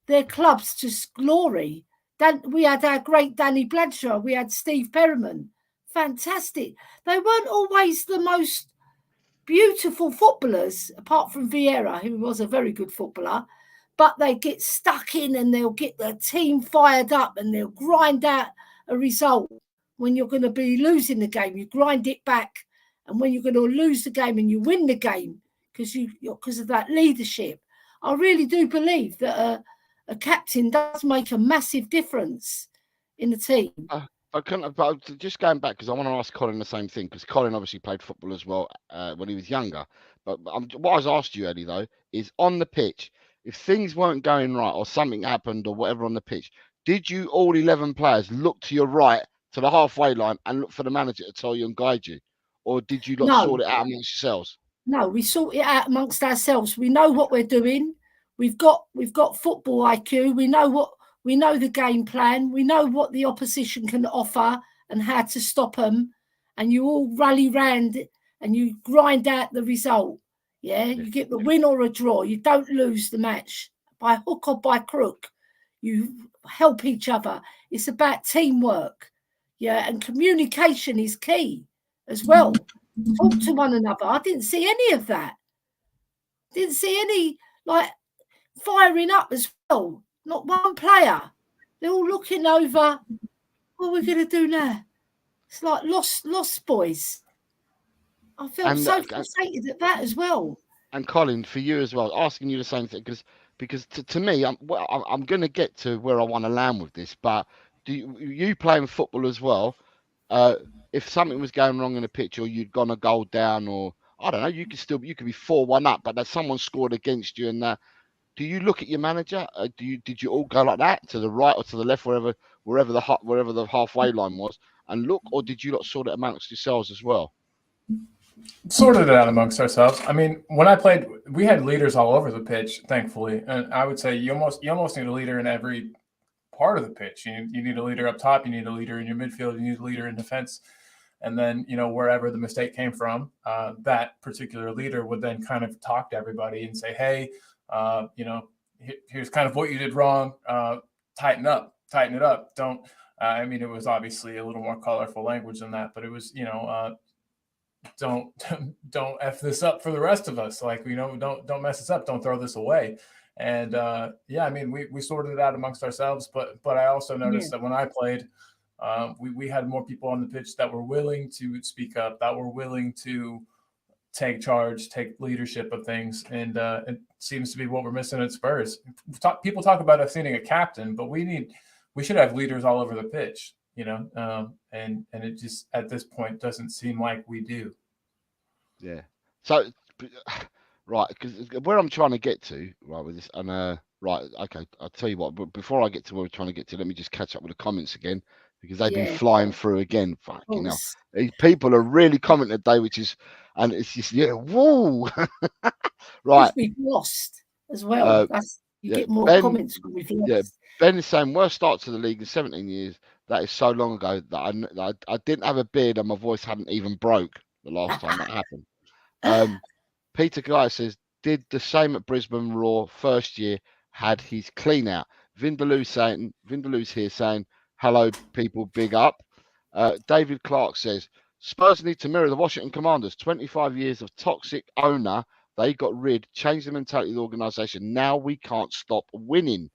their clubs to glory. We had our great Danny Bradshaw, we had Steve Perryman. Fantastic. They weren't always the most beautiful footballers, apart from Vieira, who was a very good footballer, but they get stuck in and they'll get the team fired up and they'll grind out a result. When you're going to be losing the game, you grind it back. And when you're going to lose the game and you win the game because of that leadership, I really do believe that a captain does make a massive difference in the team. But just going back, because I want to ask Colin the same thing, because Colin obviously played football as well when he was younger. But what I was asked you, Eddie, though, is on the pitch, if things weren't going right or something happened or whatever on the pitch, did you, all 11 players, look to your right, to the halfway line, and look for the manager to tell you and guide you? Or did you sort it out amongst yourselves? No, we sort it out amongst ourselves. We know what we're doing. We've got football IQ. We know the game plan. We know what the opposition can offer and how to stop them. And you all rally round and you grind out the result. Yeah, you get the win or a draw. You don't lose the match by hook or by crook. You help each other. It's about teamwork. Yeah, and communication is key as well. Talk to one another. I didn't see any of that. Didn't see any firing up as well. Not one player. They're all looking over. What are we going to do now? It's like lost boys. I felt so frustrated at that as well. And Colin, for you as well, asking you the same thing, because to me, I'm going to get to where I want to land with this, but do you playing football as well? If something was going wrong in the pitch, or you'd gone a goal down, or I don't know, you could be 4-1 up, but that someone scored against you, and do you look at your manager? Did you all go like that, to the right or to the left, wherever the halfway line was, and look, or did you lot sort it amongst yourselves as well? Sorted it out amongst ourselves. I mean, when I played, we had leaders all over the pitch, thankfully, and I would say you almost need a leader in every part of the pitch. You need a leader up top, you need a leader in your midfield, you need a leader in defense, and then wherever the mistake came from, that particular leader would then kind of talk to everybody and say, hey, here's kind of what you did wrong. Tighten it up. Don't. I mean, it was obviously a little more colorful language than that, but it was don't F this up for the rest of us. Like, don't mess this up. Don't throw this away. And yeah, I mean, we sorted it out amongst ourselves, but I also noticed that when I played, we had more people on the pitch that were willing to speak up, that were willing to take charge, take leadership of things. And it seems to be what we're missing at Spurs. People talk about us needing a captain, but we should have leaders all over the pitch. And it just at this point doesn't seem like we do. Yeah. So, right, because where I'm trying to get to, right, with this, and right, okay, I'll tell you what. But before I get to where we're trying to get to, let me just catch up with the comments again because they've been flying through again. Fucking hell, these people are really commenting today, and it's just whoa, right. We've lost as well. You get more comments when we've lost. Yeah, Ben is saying worst start to the league in 17 years. That is so long ago that I didn't have a beard and my voice hadn't even broke the last time that happened. Peter Guy says, did the same at Brisbane Roar first year, had his clean out. Vindaloo's here saying, hello, people, big up. David Clark says, Spurs need to mirror the Washington Commanders. 25 years of toxic owner. They got rid, changed the mentality of the organisation. Now we can't stop winning.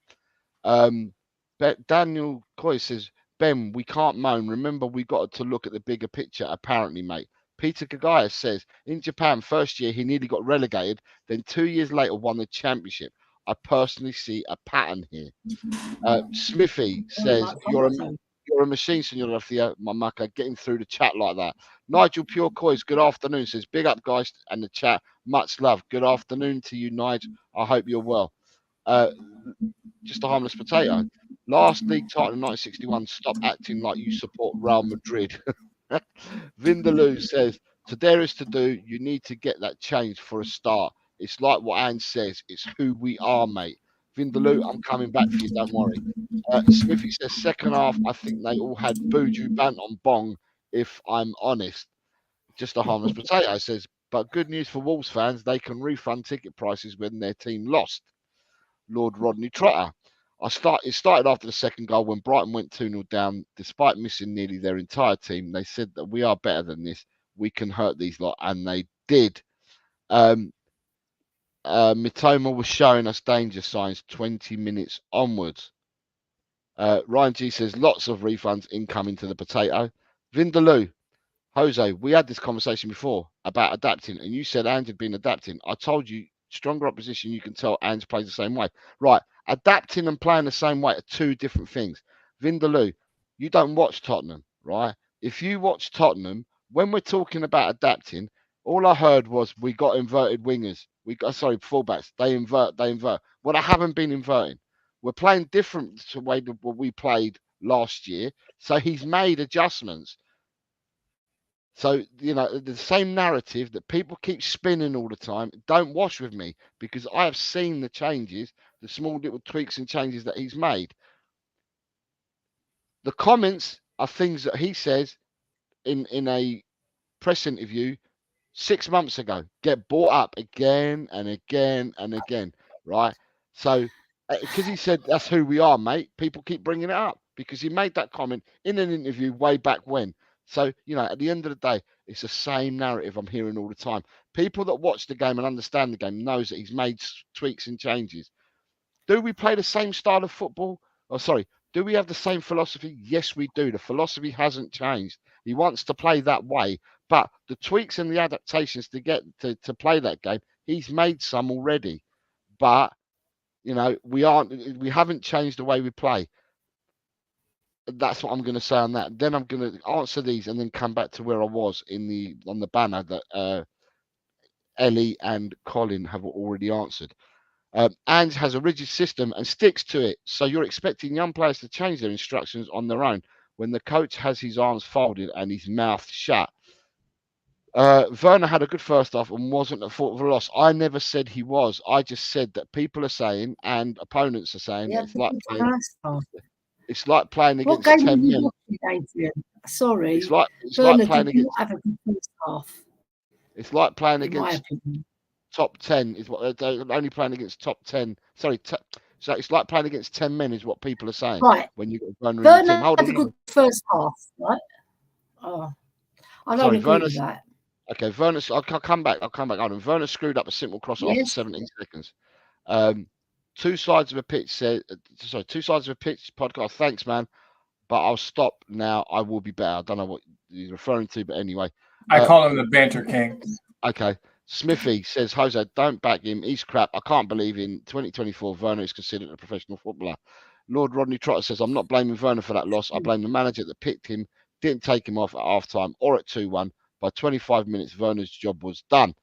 Daniel Coy says, Ben, we can't moan. Remember, we got to look at the bigger picture, apparently, mate. Peter Kagaya says, in Japan, first year, he nearly got relegated. Then 2 years later, won the championship. I personally see a pattern here. Smithy says, you're a machine, Senor Garcia, Mamaka, getting through the chat like that. Nigel Pure Coys, good afternoon, says, big up, guys, and the chat. Much love. Good afternoon to you, Nigel. I hope you're well. Just a harmless potato. Last league title in 1961. Stop acting like you support Real Madrid. Vindaloo says, to dare is to do, you need to get that change for a start. It's like what Anne says, it's who we are, mate. Vindaloo, I'm coming back for you, don't worry. Smithy says, second half, I think they all had Buju Bant on Bong, if I'm honest. Just a harmless potato says, but good news for Wolves fans, they can refund ticket prices when their team lost. Lord Rodney Trotter. It started after the second goal when Brighton went 2-0 down, despite missing nearly their entire team. They said that we are better than this. We can hurt these lot, and they did. Mitoma was showing us danger signs 20 minutes onwards. Ryan G says lots of refunds incoming to the potato. Vindaloo, Jose, we had this conversation before about adapting, and you said Ange had been adapting. I told you, stronger opposition, you can tell Ange plays the same way. Right, adapting and playing the same way are two different things. Vindaloo, you don't watch Tottenham, right? If you watch Tottenham, when we're talking about adapting, all I heard was we got inverted wingers. Fullbacks. They invert. Well, they haven't been inverting. We're playing different to the way that we played last year. So he's made adjustments. So, the same narrative that people keep spinning all the time, don't wash with me, because I have seen the changes, the small little tweaks and changes that he's made. The comments are things that he says in a press interview 6 months ago, get brought up again and again and again, right? So, because he said that's who we are, mate, people keep bringing it up because he made that comment in an interview way back when. So, at the end of the day, it's the same narrative I'm hearing all the time. People that watch the game and understand the game knows that he's made tweaks and changes. Do we play the same style of football? Do we have the same philosophy? Yes, we do. The philosophy hasn't changed. He wants to play that way. But the tweaks and the adaptations to get to play that game, he's made some already. But, we haven't changed the way we play. That's what I'm going to say on that. Then I'm going to answer these and then come back to where I was on the banner that Ellie and Colin have already answered. Ange has a rigid system and sticks to it. So you're expecting young players to change their instructions on their own. when the coach has his arms folded and his mouth shut. Werner had a good first half and wasn't at fault for a loss. I never said he was. I just said that people are saying and opponents are saying it's like playing against 10 men. Sorry, it's like playing against. Have a good first half. It's like playing against top 10 is what they're only playing against top 10. Sorry, so it's like playing against 10 men is what people are saying. Right. When you got Werner in Werner the team. Hold had a good first half, right? Oh, I don't agree with that. Okay, Werner. I'll come back. Hold on. Werner screwed up a simple cross after 17 seconds. Two sides of a pitch podcast. Thanks, man. But I'll stop now. I will be better. I don't know what he's referring to, but anyway. I call him the banter king. Okay. Smithy says, Jose, don't back him. He's crap. I can't believe in 2024 Werner is considered a professional footballer. Lord Rodney Trotter says, I'm not blaming Werner for that loss. I blame the manager that picked him, didn't take him off at half-time or at 2-1. By 25 minutes, Werner's job was done.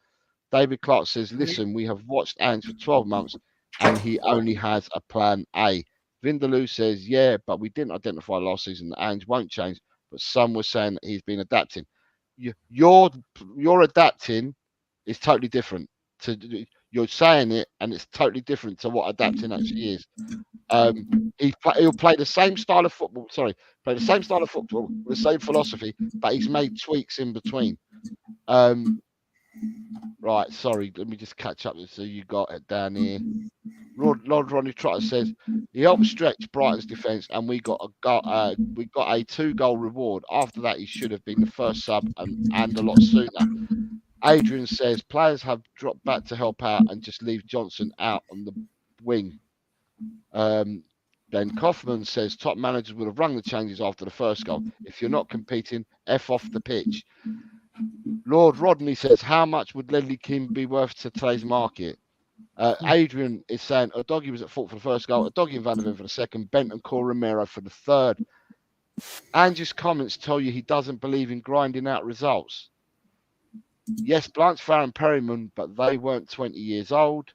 David Clark says, listen, we have watched Ange for 12 months and he only has a plan A. Vindaloo says, yeah, but we didn't identify last season that Ange won't change, but some were saying that he's been adapting. You're adapting is totally different. You're saying it, and it's totally different to what adapting actually is. He'll play the same style of football. Play the same style of football, the same philosophy, but he's made tweaks in between. Right, sorry, let me just catch up. So you got it down here. Lord Ronnie Trotter says he helped stretch Brighton's defence, and we got a 2-goal reward. After that, he should have been the first sub and a lot sooner. Adrian says players have dropped back to help out and just leave Johnson out on the wing. Ben Kaufman says top managers would have rung the changes after the first goal. If you're not competing, F off the pitch. Lord Rodney says, how much would Ledley King be worth to today's market? Adrian is saying Udogie was at fault for the first goal, Udogie and Van der Ven for the second, Bent and Cor Romero for the third. Ange's comments tell you he doesn't believe in grinding out results. Yes, Blanchflower and Perryman, but they weren't 20 years old.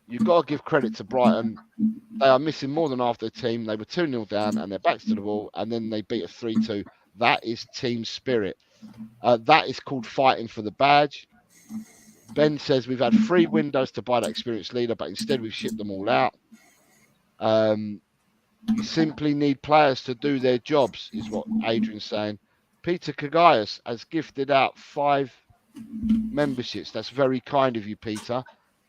You've got to give credit to Brighton. They are missing more than half their team. They were 2-0 down and their backs to the wall, and then they beat us 3-2. That is team spirit. That is called fighting for the badge. Ben says we've had 3 windows to buy that experienced leader, but instead we've shipped them all out. You simply need players to do their jobs, is what Adrian's saying. Peter Kagaias has gifted out 5 memberships. That's very kind of you, Peter.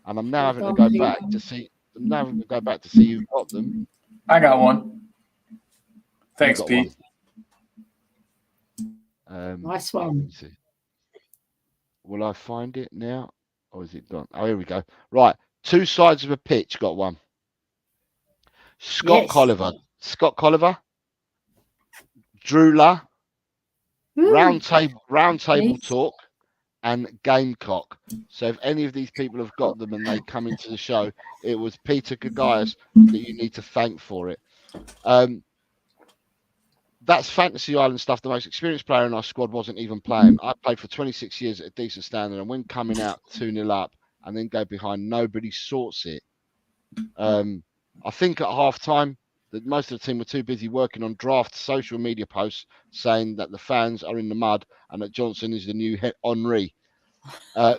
And I'm now having to go back to see. Who've got them. I got one. Thanks, Pete. Nice one. Will I find it now, or is it gone? Oh, here we go. Right, 2 sides of a pitch. Got one. Scott Colliver, Drula, round table talk, and Gamecock. So if any of these people have got them and they come into the show, it was Peter Kagaias that you need to thank for it. That's Fantasy Island stuff. The most experienced player in our squad wasn't even playing. I played for 26 years at a decent standard, and when coming out 2-0 up and then go behind, nobody sorts it. I think at half-time, that most of the team were too busy working on draft social media posts saying that the fans are in the mud and that Johnson is the new Henry.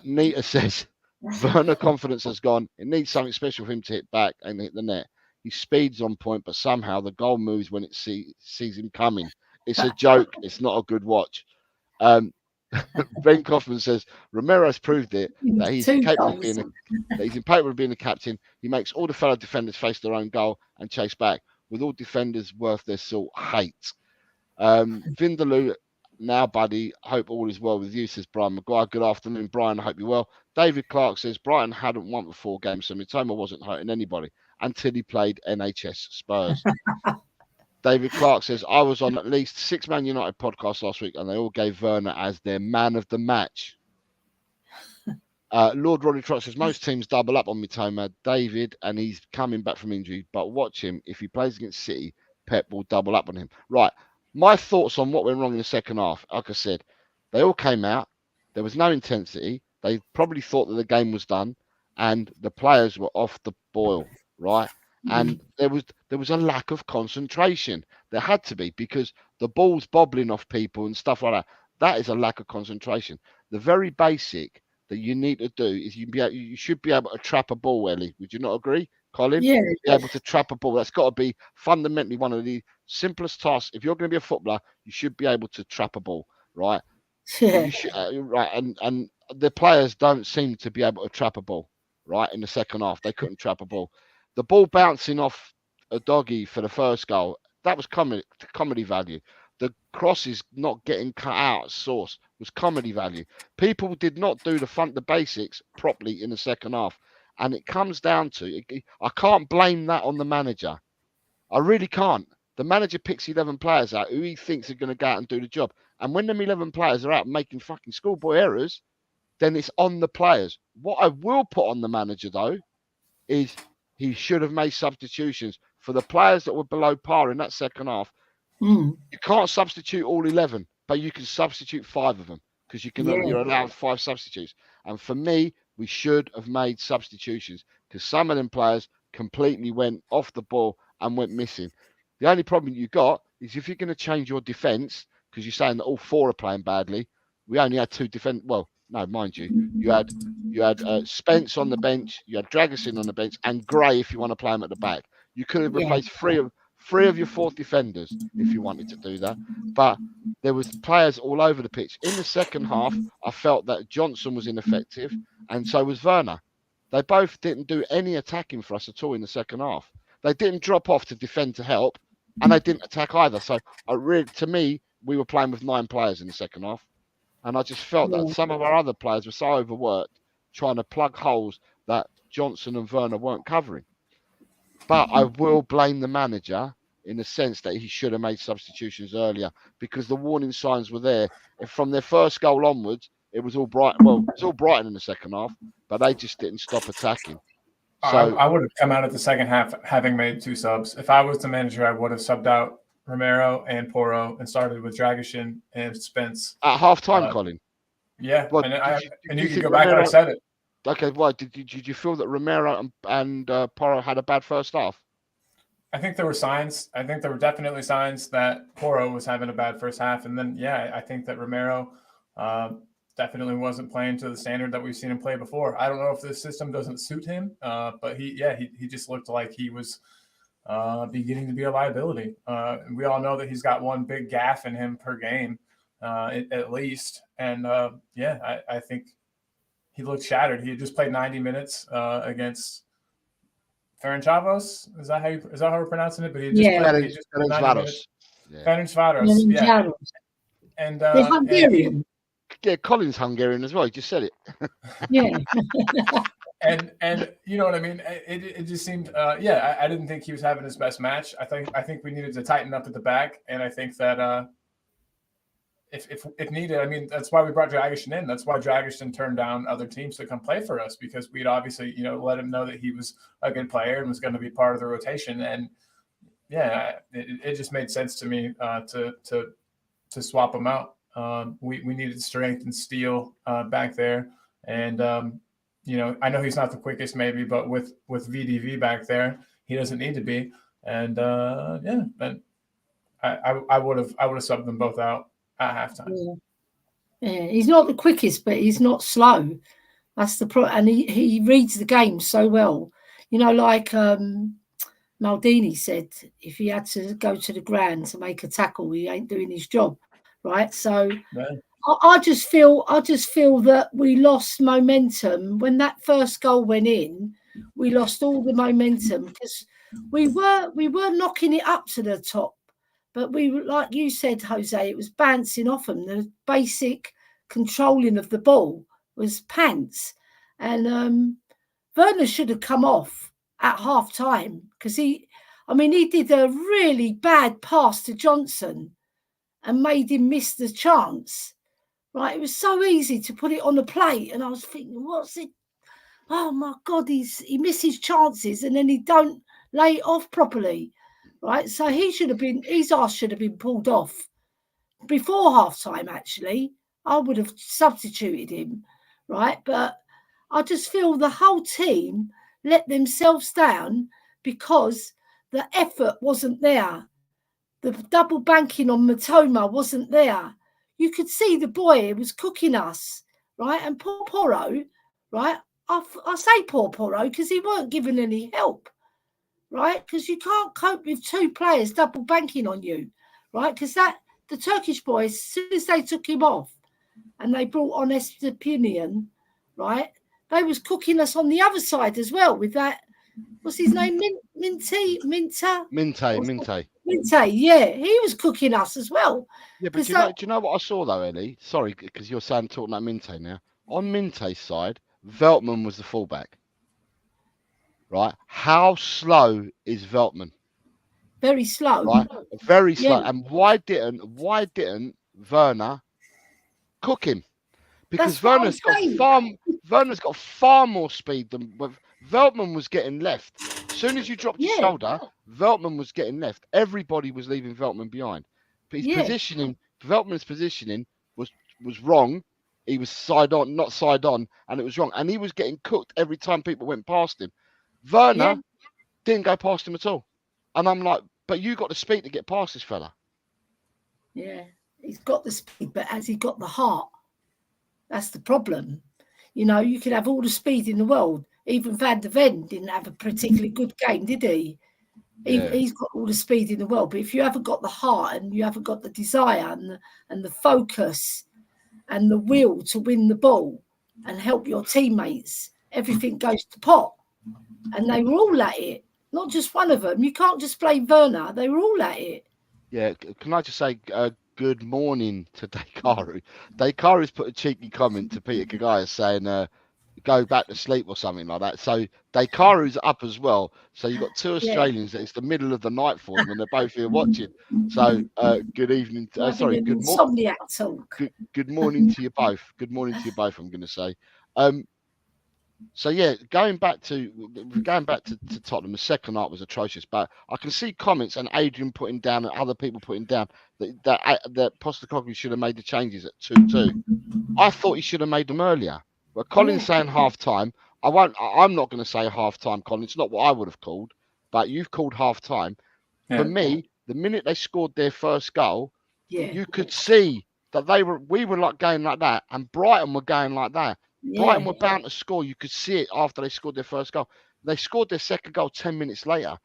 Nita says, Werner confidence has gone. It needs something special for him to hit back and hit the net. His speed's on point, but somehow the goal moves when it sees him coming. It's a joke. It's not a good watch. Ben Kaufman says, Romero's proved it, that he's capable of being a captain. He makes all the fellow defenders face their own goal and chase back. With all defenders worth their salt, hate. Vindaloo, now, buddy, hope all is well with you, says Brian Maguire. Good afternoon, Brian. I hope you're well. David Clark says, Brighton hadn't won for 4 games, so Mitoma wasn't hurting anybody until he played NHS Spurs. David Clark says, I was on at least 6 Man United podcasts last week, and they all gave Werner as their man of the match. Lord Rodney Trott says, most teams double up on Mitoma, David, and he's coming back from injury, but watch him. If he plays against City, Pep will double up on him. Right. My thoughts on what went wrong in the second half, like I said, they all came out. There was no intensity. They probably thought that the game was done, and the players were off the boil, right? And there was a lack of concentration. There had to be, because the ball's bobbling off people and stuff like that. That is a lack of concentration. The very basic that you need to do is you should be able to trap a ball, Ellie. Would you not agree, Colin? Yeah. Be able to trap a ball. That's got to be fundamentally one of the simplest tasks. If you're going to be a footballer, you should be able to trap a ball, right? Yeah. You should, right, and the players don't seem to be able to trap a ball, right? In the second half, they couldn't trap a ball. The ball bouncing off a doggy for the first goal, that was comedy value. The crosses not getting cut out at source was comedy value. People did not do the basics properly in the second half. And it comes down to, I can't blame that on the manager. I really can't. The manager picks 11 players out who he thinks are going to go out and do the job. And when them 11 players are out making fucking schoolboy errors, then it's on the players. What I will put on the manager, though, is he should have made substitutions for the players that were below par in that second half. You can't substitute all 11, but you can substitute 5 of them, because you're allowed 5 substitutes. And for me, we should have made substitutions, because some of them players completely went off the ball and went missing. The only problem you got is if you're going to change your defence, because you're saying that all 4 are playing badly. We only had 2 defend. Well, no, mind you, you had Spence on the bench, you had Dragusin on the bench, and Gray if you want to play him at the back. You could have replaced 3 of your 4th defenders if you wanted to do that. But there was players all over the pitch. In the second half, I felt that Johnson was ineffective, and so was Werner. They both didn't do any attacking for us at all in the second half. They didn't drop off to defend to help, and they didn't attack either. So to me, we were playing with 9 players in the second half. And I just felt that some of our other players were so overworked trying to plug holes that Johnson and Werner weren't covering. But I will blame the manager in the sense that he should have made substitutions earlier, because the warning signs were there. And from their first goal onwards, it was all bright. Well, it was all Brighton in the second half, but they just didn't stop attacking. So I would have come out at the second half having made 2 subs. If I was the manager, I would have subbed out Romero and Porro and started with Dragusin and Spence at half time, Colin. Yeah, well, and you can go back and I said it. Okay, why did you feel that Romero and Porro had a bad first half? I think there were signs. I think there were definitely signs that Porro was having a bad first half, and then I think that Romero definitely wasn't playing to the standard that we've seen him play before. I don't know if this system doesn't suit him, but he just looked like he was beginning to be a liability. We all know that he's got one big gaff in him per game, at least. And I think he looked shattered. He had just played 90 minutes against Ferencváros. Is that how we're pronouncing it? But he just played 90 minutes. Ferencváros. Yeah. And they're Hungarian. Yeah, Colin's Hungarian as well. He just said it. Yeah. And you know what I mean? It just seemed I didn't think he was having his best match. I think we needed to tighten up at the back, and I think that if needed, I mean, that's why we brought Dragusin in. That's why Dragusin turned down other teams to come play for us, because we'd obviously let him know that he was a good player and was going to be part of the rotation. And it just made sense to me to swap him out. We needed strength and steel back there, and I know he's not the quickest maybe, but with VDV back there, he doesn't need to be. And and I would have subbed them both out at halftime. Yeah, he's not the quickest, but he's not slow. That's the problem, and he reads the game so well. Like Maldini said, if he had to go to the ground to make a tackle, he ain't doing his job, right? So. Yeah. I just feel that we lost momentum when that first goal went in. We lost all the momentum because we were knocking it up to the top, but we, like you said, Jose, it was bouncing off them. The basic controlling of the ball was pants, and Werner should have come off at half time because he did a really bad pass to Johnson and made him miss the chance. Right, it was so easy to put it on the plate, and I was thinking, what's it? Oh my God, he misses chances, and then he don't lay it off properly, right? So his ass should have been pulled off before half time. Actually, I would have substituted him, right? But I just feel the whole team let themselves down because the effort wasn't there. The double banking on Matoma wasn't there. You could see the boy was cooking us, right? And poor Porro, right? I say poor Porro because he weren't given any help, right? Because you can't cope with two players double banking on you, right? Because the Turkish boys, as soon as they took him off and they brought on Estepinian, right? They was cooking us on the other side as well with that. What's his name? Minte. Yeah, he was cooking us as well. Yeah, but do you know what I saw though, Ellie? Sorry, because you're talking about Minte now. On Minte's side, Veltman was the fullback. Right? How slow is Veltman? Very slow. Right? Very slow. Yeah. And why didn't Werner cook him? Because Werner's got far more speed than Veltman was getting left. As soon as you dropped your shoulder, Veltman was getting left. Everybody was leaving Veltman behind. But Veltman's positioning was wrong. He was not side on, and it was wrong. And he was getting cooked every time people went past him. Werner didn't go past him at all. And I'm like, but you got the speed to get past this fella. Yeah, he's got the speed, but has he got the heart? That's the problem. You know, you could have all the speed in the world. Even Van der Ven didn't have a particularly good game, did he? Yeah. He's got all the speed in the world. But if you haven't got the heart and you haven't got the desire and the focus and the will to win the ball and help your teammates, everything goes to pot. And they were all at it. Not just one of them. You can't just blame Werner. They were all at it. Yeah. Can I just say good morning to Dekaru? Dekaru's put a cheeky comment to Peter Kagaya saying go back to sleep or something like that. So Dekaru's up as well. So you've got two Australians that it's the middle of the night for them and they're both here watching. So good evening. Good morning. Good morning to you both. Good morning to you both, I'm going to say. So yeah, going back to Tottenham, the second half was atrocious. But I can see comments and Adrian putting down and other people putting down that Postecoglou should have made the changes at 2-2. I thought he should have made them earlier. But Colin's saying half time. I'm not going to say half time, Colin. It's not what I would have called, but you've called half time. Yeah. For me, the minute they scored their first goal, you could see that we were like going like that, and Brighton were going like that. Yeah. Brighton were bound to score. You could see it after they scored their first goal. They scored their second goal 10 minutes later.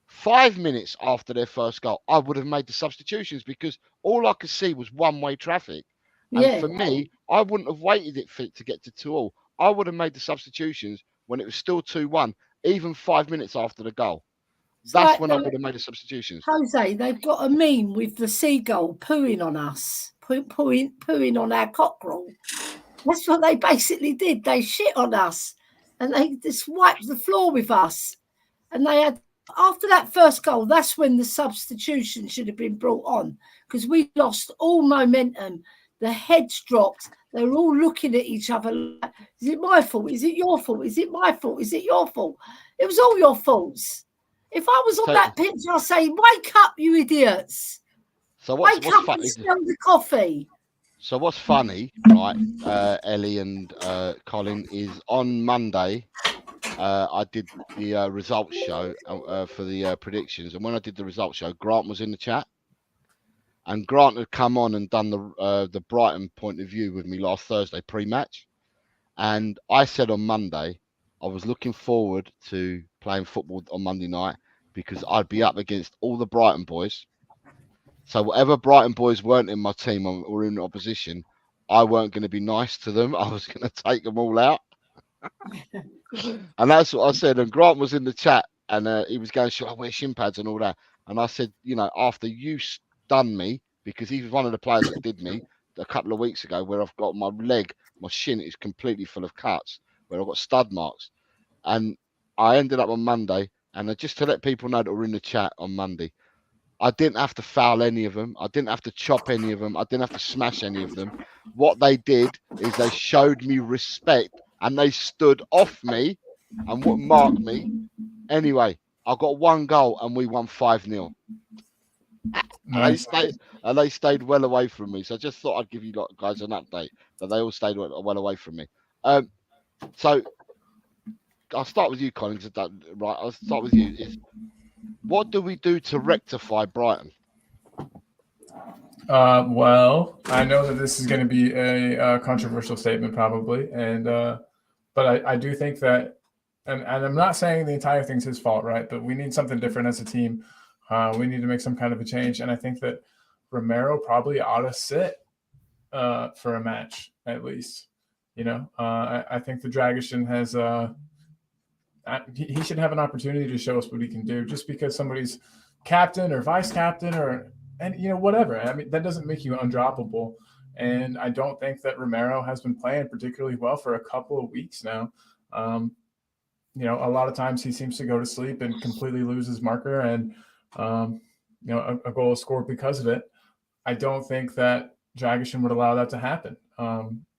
5 minutes after their first goal, I would have made the substitutions because all I could see was one-way traffic. And for me, I wouldn't have waited to get to 2-2. I would have made the substitutions when it was still 2-1, even 5 minutes after the goal. That's when I would have made the substitutions. Jose, they've got a meme with the seagull pooing on us, pooing on our cockerel. That's what they basically did. They shit on us and they just wiped the floor with us. And they had, after that first goal, that's when the substitution should have been brought on because we lost all momentum. The heads dropped. They were all looking at each other. Like, is it my fault? Is it your fault? Is it my fault? Is it your fault? It was all your faults. If I was on that pitch, I'd say, wake up, you idiots. Wake up and smell the coffee. So what's funny, right, Ellie and Colin, is on Monday, I did the results show for the predictions. And when I did the results show, Grant was in the chat. And Grant had come on and done the Brighton point of view with me last Thursday pre-match. And I said on Monday, I was looking forward to playing football on Monday night because I'd be up against all the Brighton boys. So whatever Brighton boys weren't in my team or in opposition, I weren't going to be nice to them. I was going to take them all out. And that's what I said. And Grant was in the chat and he was going, should I wear shin pads and all that? And I said, you know, after you stunned me, because he was one of the players that did me a couple of weeks ago, where I've got my shin is completely full of cuts, where I've got stud marks. And I ended up on Monday, and just to let people know that we're in the chat on Monday, I didn't have to foul any of them. I didn't have to chop any of them. I didn't have to smash any of them. What they did is they showed me respect, and they stood off me and marked me. Anyway, I got one goal, and we won 5-0. Nice. And they stayed well away from me. So I just thought I'd give you guys an update that they all stayed well away from me. So I'll start with you, Colin. Right, I'll start with you. What do we do to rectify Brighton? Well, I know that this is going to be a controversial statement, probably, but I do think that, and I'm not saying the entire thing's his fault, right? But we need something different as a team. We need to make some kind of a change, and I think that Romero probably ought to sit for a match at least. I think the Dragoshin has he should have an opportunity to show us what he can do. Just because somebody's captain or vice captain whatever. I mean, that doesn't make you undroppable. And I don't think that Romero has been playing particularly well for a couple of weeks now. A lot of times he seems to go to sleep and completely lose his marker, and a goal is scored because of it. I don't think that Dragoshin would allow that to happen.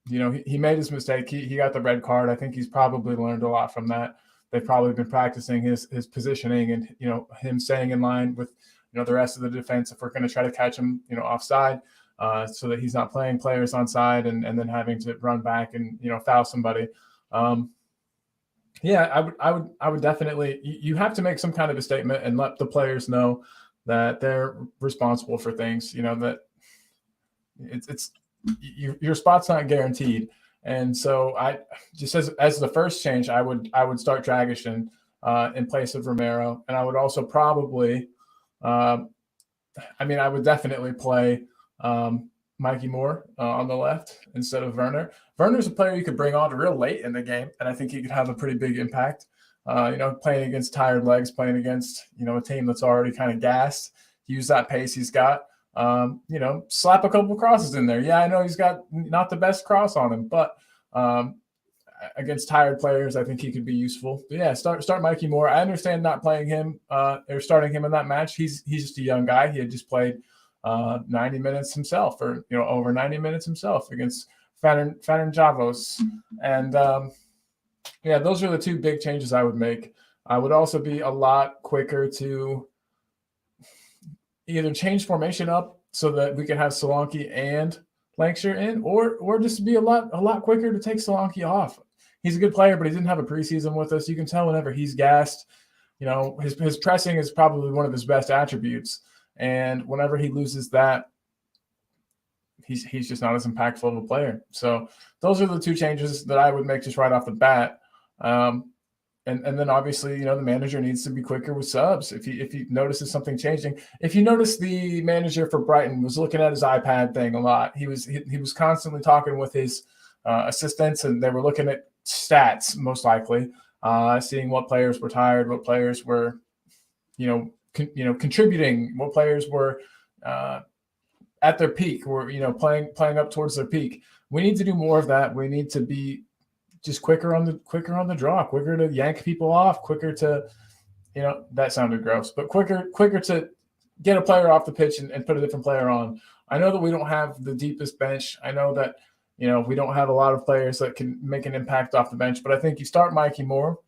He made his mistake. He got the red card. I think he's probably learned a lot from that. They've probably been practicing his positioning and, him staying in line with, the rest of the defense if we're going to try to catch him, offside, so that he's not playing players onside and then having to run back and, foul somebody. I would definitely, you have to make some kind of a statement and let the players know that they're responsible for things, that your spot's not guaranteed. And so I just as the first change, I would start Dragoshin in place of Romero, and I would also probably, I would definitely play Mikey Moore on the left instead of Werner. Werner's a player you could bring on real late in the game, and I think he could have a pretty big impact. Playing against tired legs, playing against a team that's already kind of gassed. Use that pace he's got. Slap a couple crosses in there. Yeah, I know he's got not the best cross on him, but against tired players, I think he could be useful. But yeah, start Mikey Moore. I understand not playing him or starting him in that match. He's just a young guy. He had just played 90 minutes himself, or over 90 minutes himself against Ferencváros. And those are the two big changes I would make. I would also be a lot quicker to either change formation up so that we can have Solanke and Lancashire in, or just be a lot quicker to take Solanke off. He's a good player, but he didn't have a preseason with us. You can tell whenever he's gassed, his pressing is probably one of his best attributes. And whenever he loses that, he's just not as impactful of a player. So those are the two changes that I would make just right off the bat. And then obviously, the manager needs to be quicker with subs. If he notices something changing, if you notice the manager for Brighton was looking at his iPad thing a lot, he was constantly talking with his assistants, and they were looking at stats most likely, seeing what players were tired, what players were, contributing, what players were at their peak, were playing up towards their peak. We need to do more of that. We need to be just quicker on the draw, quicker to yank people off, quicker to, that sounded gross, but quicker to get a player off the pitch and put a different player on. I know that we don't have the deepest bench. I know that, we don't have a lot of players that can make an impact off the bench, but I think you start Mikey Moore.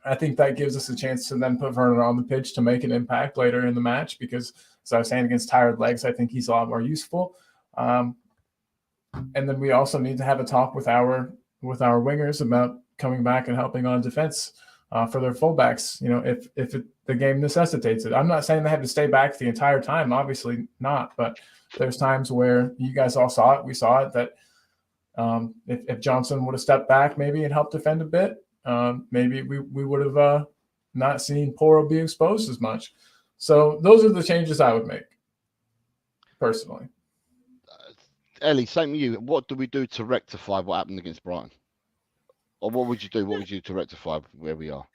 I think that gives us a chance to then put Werner on the pitch to make an impact later in the match, because, as I was saying, against tired legs, I think he's a lot more useful. And then we also need to have a talk with our wingers about coming back and helping on defense for their fullbacks, if the game necessitates it. I'm not saying they have to stay back the entire time, obviously not, but there's times where you guys all saw it. We saw it that if Johnson would have stepped back maybe and helped defend a bit, maybe we would have not seen Poro be exposed as much. So those are the changes I would make personally. Ellie, same with you. What do we do to rectify what happened against Brighton? Or what would you do? What would you do to rectify where we are?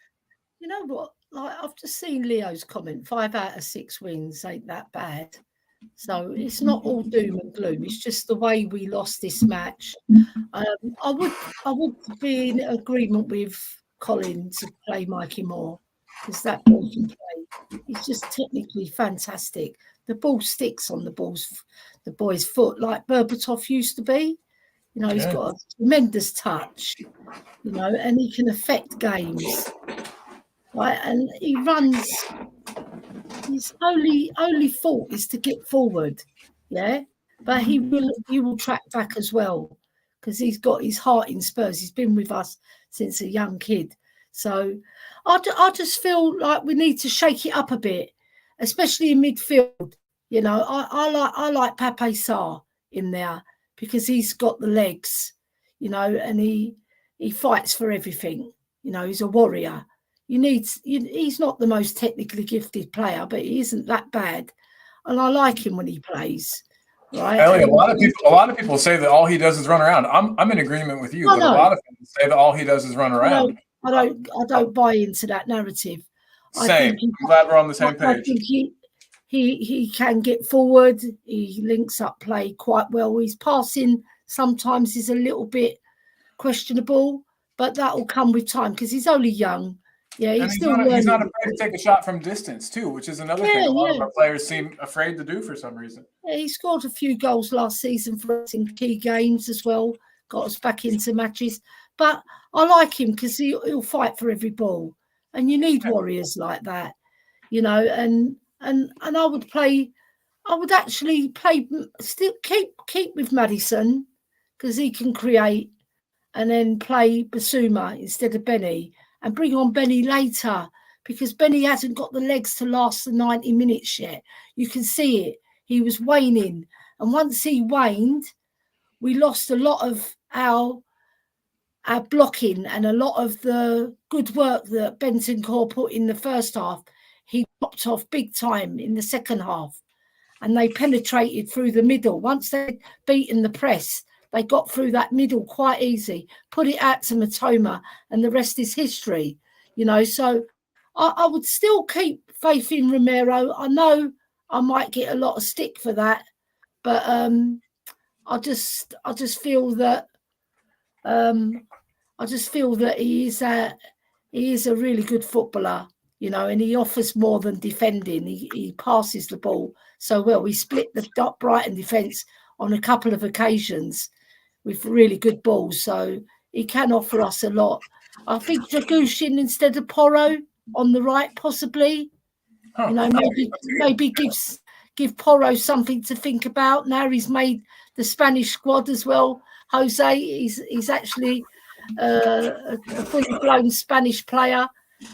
You know what? Like, I've just seen Leo's comment, 5 out of 6 wins ain't that bad. So it's not all doom and gloom. It's just the way we lost this match. I would be in agreement with Colin to play Mikey Moore, because that boy can play. He's just technically fantastic. The ball sticks on the boy's foot like Berbatov used to be. He's got a tremendous touch, and he can affect games. Right, and he runs. His only fault is to get forward, but he will track back as well, because he's got his heart in Spurs. He's been with us since a young kid, So I just feel like we need to shake it up a bit, especially in midfield. You know, I like Pape Sarr in there because he's got the legs, you know, and he fights for everything. You know, he's a warrior. He's not the most technically gifted player, but he isn't that bad, and I like him when he plays. Right? Ellie, a lot of people say that all he does is run around. I'm in agreement with you, but a lot of people say that all he does is run around. I don't buy into that narrative. Same. I'm glad we're on the same page. I think he can get forward. He links up play quite well. His passing sometimes is a little bit questionable, but that will come with time because he's only young. Yeah, he's not afraid to take a shot from distance too, which is another thing a lot of our players seem afraid to do for some reason. Yeah, he scored a few goals last season for us in key games as well. Got us back into matches. But I like him because he'll fight for every ball, and you need warriors like that, you know. And I would actually play still keep with Maddison because he can create, and then play Basuma instead of Benny. And bring on Benny later because Benny hasn't got the legs to last the 90 minutes yet. You can see it. He was waning. And once he waned, we lost a lot of our blocking and a lot of the good work that Bentancur put in the first half. He dropped off big time in the second half. And they penetrated through the middle. Once they'd beaten the press, they got through that middle quite easy, put it out to Matoma, and the rest is history, you know. So I would still keep faith in Romero. I know I might get a lot of stick for that, but I just feel that he is a really good footballer, you know, and he offers more than defending. He passes the ball so well. We split the Brighton defence on a couple of occasions with really good balls, so he can offer us a lot. I think Dragushin instead of Porro on the right, possibly. You know, maybe give Porro something to think about. Now he's made the Spanish squad as well. Jose, he's actually a fully blown Spanish player.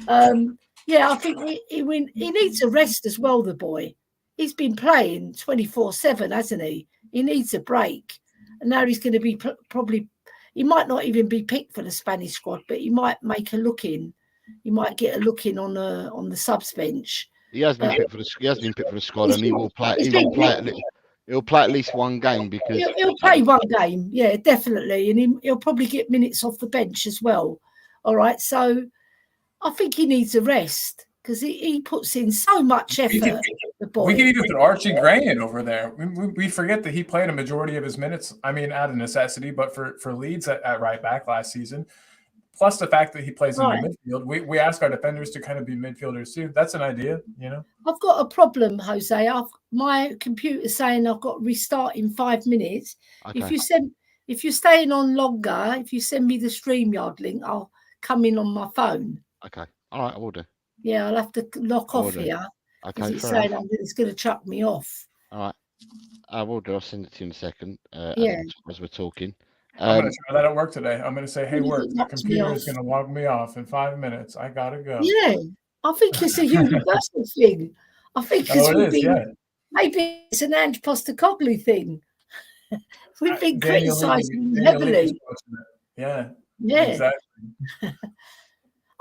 I think he needs a rest as well. The boy, he's been playing 24/7, hasn't he? He needs a break. And now he's going to be probably, he might not even be picked for the Spanish squad, but he might make a look in. He might get a look in on the subs bench. He has been picked for the squad, and he will play. He'll play at least one game because he'll play one game. Yeah, definitely, and he'll probably get minutes off the bench as well. All right, so I think he needs a rest because he puts in so much effort. We can even put Archie Gray in over there. We forget that he played a majority of his minutes, I mean, out of necessity, but for Leeds at right back last season. Plus the fact that he plays in the midfield. We ask our defenders to kind of be midfielders too. That's an idea, you know. I've got a problem, Jose. My computer's saying I've got to restart in 5 minutes. Okay. If you're staying on longer, if you send me the StreamYard link, I'll come in on my phone. Okay. All right, I will do. Yeah, I'll have to lock off here. Okay, it's saying it's going to chuck me off. All right, I will do. I'll send it to you in a second. As we're talking. I'm going to try that at work today. I'm going to say, hey, work, the computer is going to log me off in 5 minutes. I got to go. Yeah, I think it's a universal thing. I think maybe it's an Ange Postecoglou thing. We've been criticising him heavily. Yeah, exactly.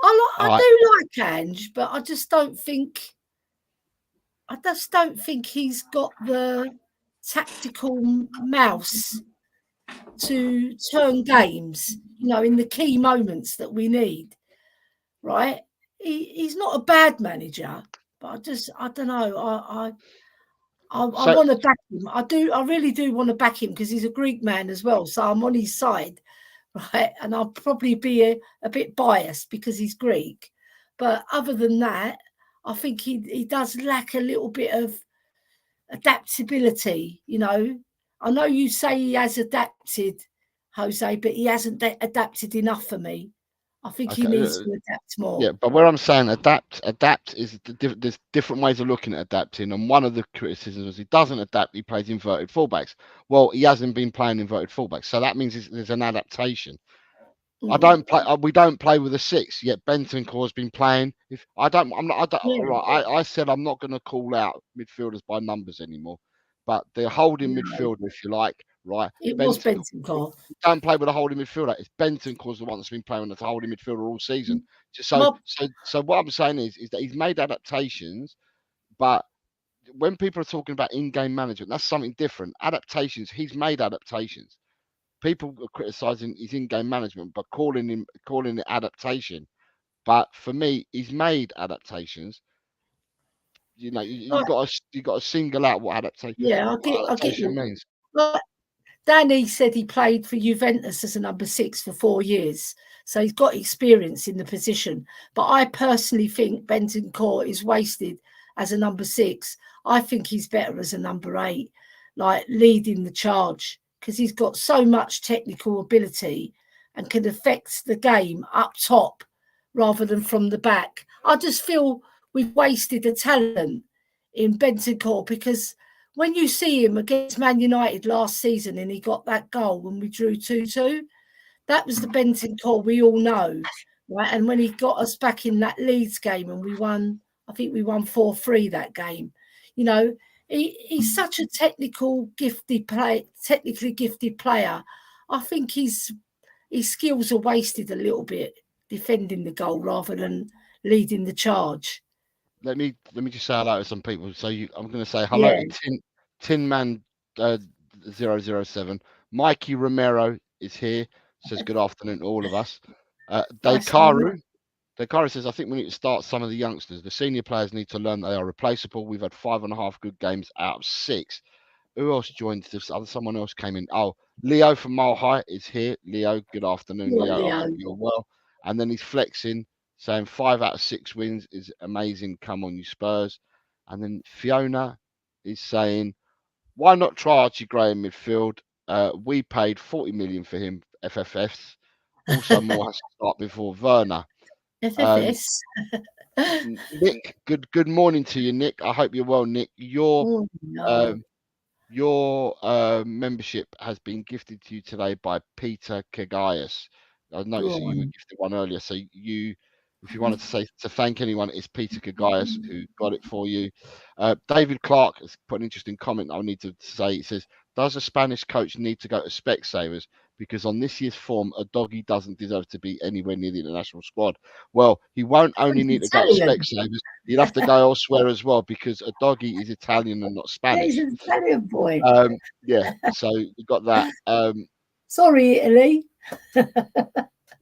I do like Ange, but I just don't think he's got the tactical mouse to turn games, you know, in the key moments that we need. Right? He's not a bad manager, but I don't know. I want to back him. I really do want to back him because he's a Greek man as well. So I'm on his side. Right, and I'll probably be a bit biased because he's Greek, but other than that, I think he does lack a little bit of adaptability. You know, I know you say he has adapted, Jose, but he hasn't adapted enough for me. I think he needs to adapt more. Yeah, but where I'm saying adapt is there's different ways of looking at adapting. And one of the criticisms is he doesn't adapt, he plays inverted fullbacks. Well, he hasn't been playing inverted fullbacks. So that means there's an adaptation. I don't play. We don't play with a 6 yet. Bentancur has been playing. If I don't, I'm not. I don't. Yeah. Right, I said I'm not going to call out midfielders by numbers anymore, but they're holding midfielder, if you like. Right, It was Bentancur. Don't play with a holding midfielder. It's Bentancur's the one that's been playing with a holding midfielder all season. So what I'm saying is that he's made adaptations, but when people are talking about in-game management, that's something different. Adaptations. He's made adaptations. People are criticizing his in-game management, but calling it adaptation. But for me, he's made adaptations. You know, you got to single out what adaptation. Yeah, I get you. Means. Like, Danny said he played for Juventus as a number 6 for 4 years, so he's got experience in the position. But I personally think Bentancur is wasted as a number 6. I think he's better as a number 8, like leading the charge, because he's got so much technical ability and can affect the game up top rather than from the back. I just feel we've wasted the talent in Bentancur, because when you see him against Man United last season and he got that goal when we drew 2-2, that was the Bentancur we all know, right? And when he got us back in that Leeds game and we won, I think we won 4-3 that game. You know, he's such a technically gifted player. I think his skills are wasted a little bit defending the goal rather than leading the charge. Let me just say hello to some people. So I'm going to say hello to Tin Man 007. Mikey Romero is here. Says good afternoon to all of us. Dekaru says, I think we need to start some of the youngsters. The senior players need to learn they are replaceable. We've had 5.5 good games out of 6. Who else joined this? Someone else came in. Oh, Leo from Mile High is here. Leo, good afternoon, Leo. I hope you're well. And then he's flexing, saying 5 out of 6 wins is amazing. Come on, you Spurs. And then Fiona is saying, why not try Archie Gray in midfield? We paid 40 million for him, FFS. Also, more has to start before Werner. FFS. Nick, good morning to you, Nick. I hope you're well, Nick. Your membership has been gifted to you today by Peter Kagayas. I noticed that you were gifted one earlier, so if you wanted to thank anyone, it's Peter Kagayas who got it for you. David Clark has put an interesting comment I need to say. He says, does a Spanish coach need to go to Specsavers? Because on this year's form, a doggy doesn't deserve to be anywhere near the international squad. Well, he won't only need to go to Specsavers, he'll have to go elsewhere as well, because a doggy is Italian and not Spanish. Yeah, he's an Italian boy. So you got that. Sorry, Italy.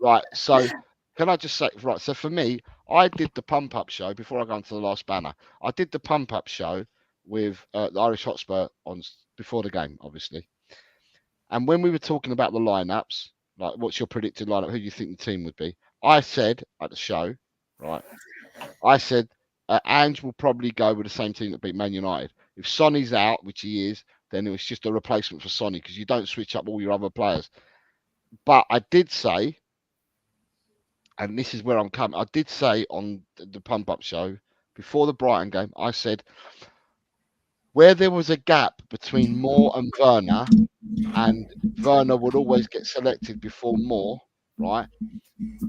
Right, so can I just say, right, so for me, I did the pump-up show, before I go on to the last banner, I did the pump-up show with the Irish Hotspur before the game, obviously. And when we were talking about the lineups, like what's your predicted lineup, who do you think the team would be? I said at the show, right, Ange will probably go with the same team that beat Man United. If Sonny's out, which he is, then it was just a replacement for Sonny, because you don't switch up all your other players. But I did say, and this is where I'm coming, I did say on the pump-up show, before the Brighton game, I said, where there was a gap between Moore and Werner, and Werner would always get selected before Moore, right?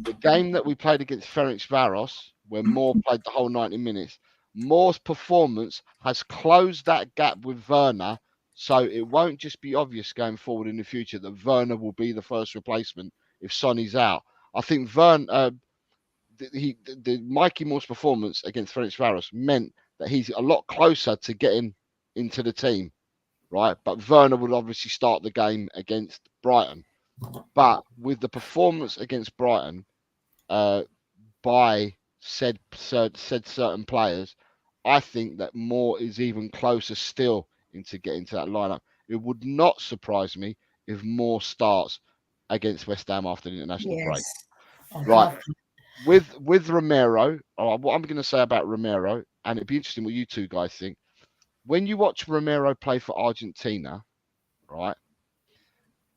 The game that we played against Ferencváros, where Moore played the whole 90 minutes, Moore's performance has closed that gap with Werner, so it won't just be obvious going forward in the future that Werner will be the first replacement if Sonny's out. I think Mikey Moore's performance against Ferencváros meant that he's a lot closer to getting into the team, right? But Werner will obviously start the game against Brighton. But with the performance against Brighton by said certain players, I think that Moore is even closer still into getting to that lineup. It would not surprise me if Moore starts against West Ham after the international break. Right. With Romero, what I'm going to say about Romero, and it'd be interesting what you two guys think. When you watch Romero play for Argentina, right,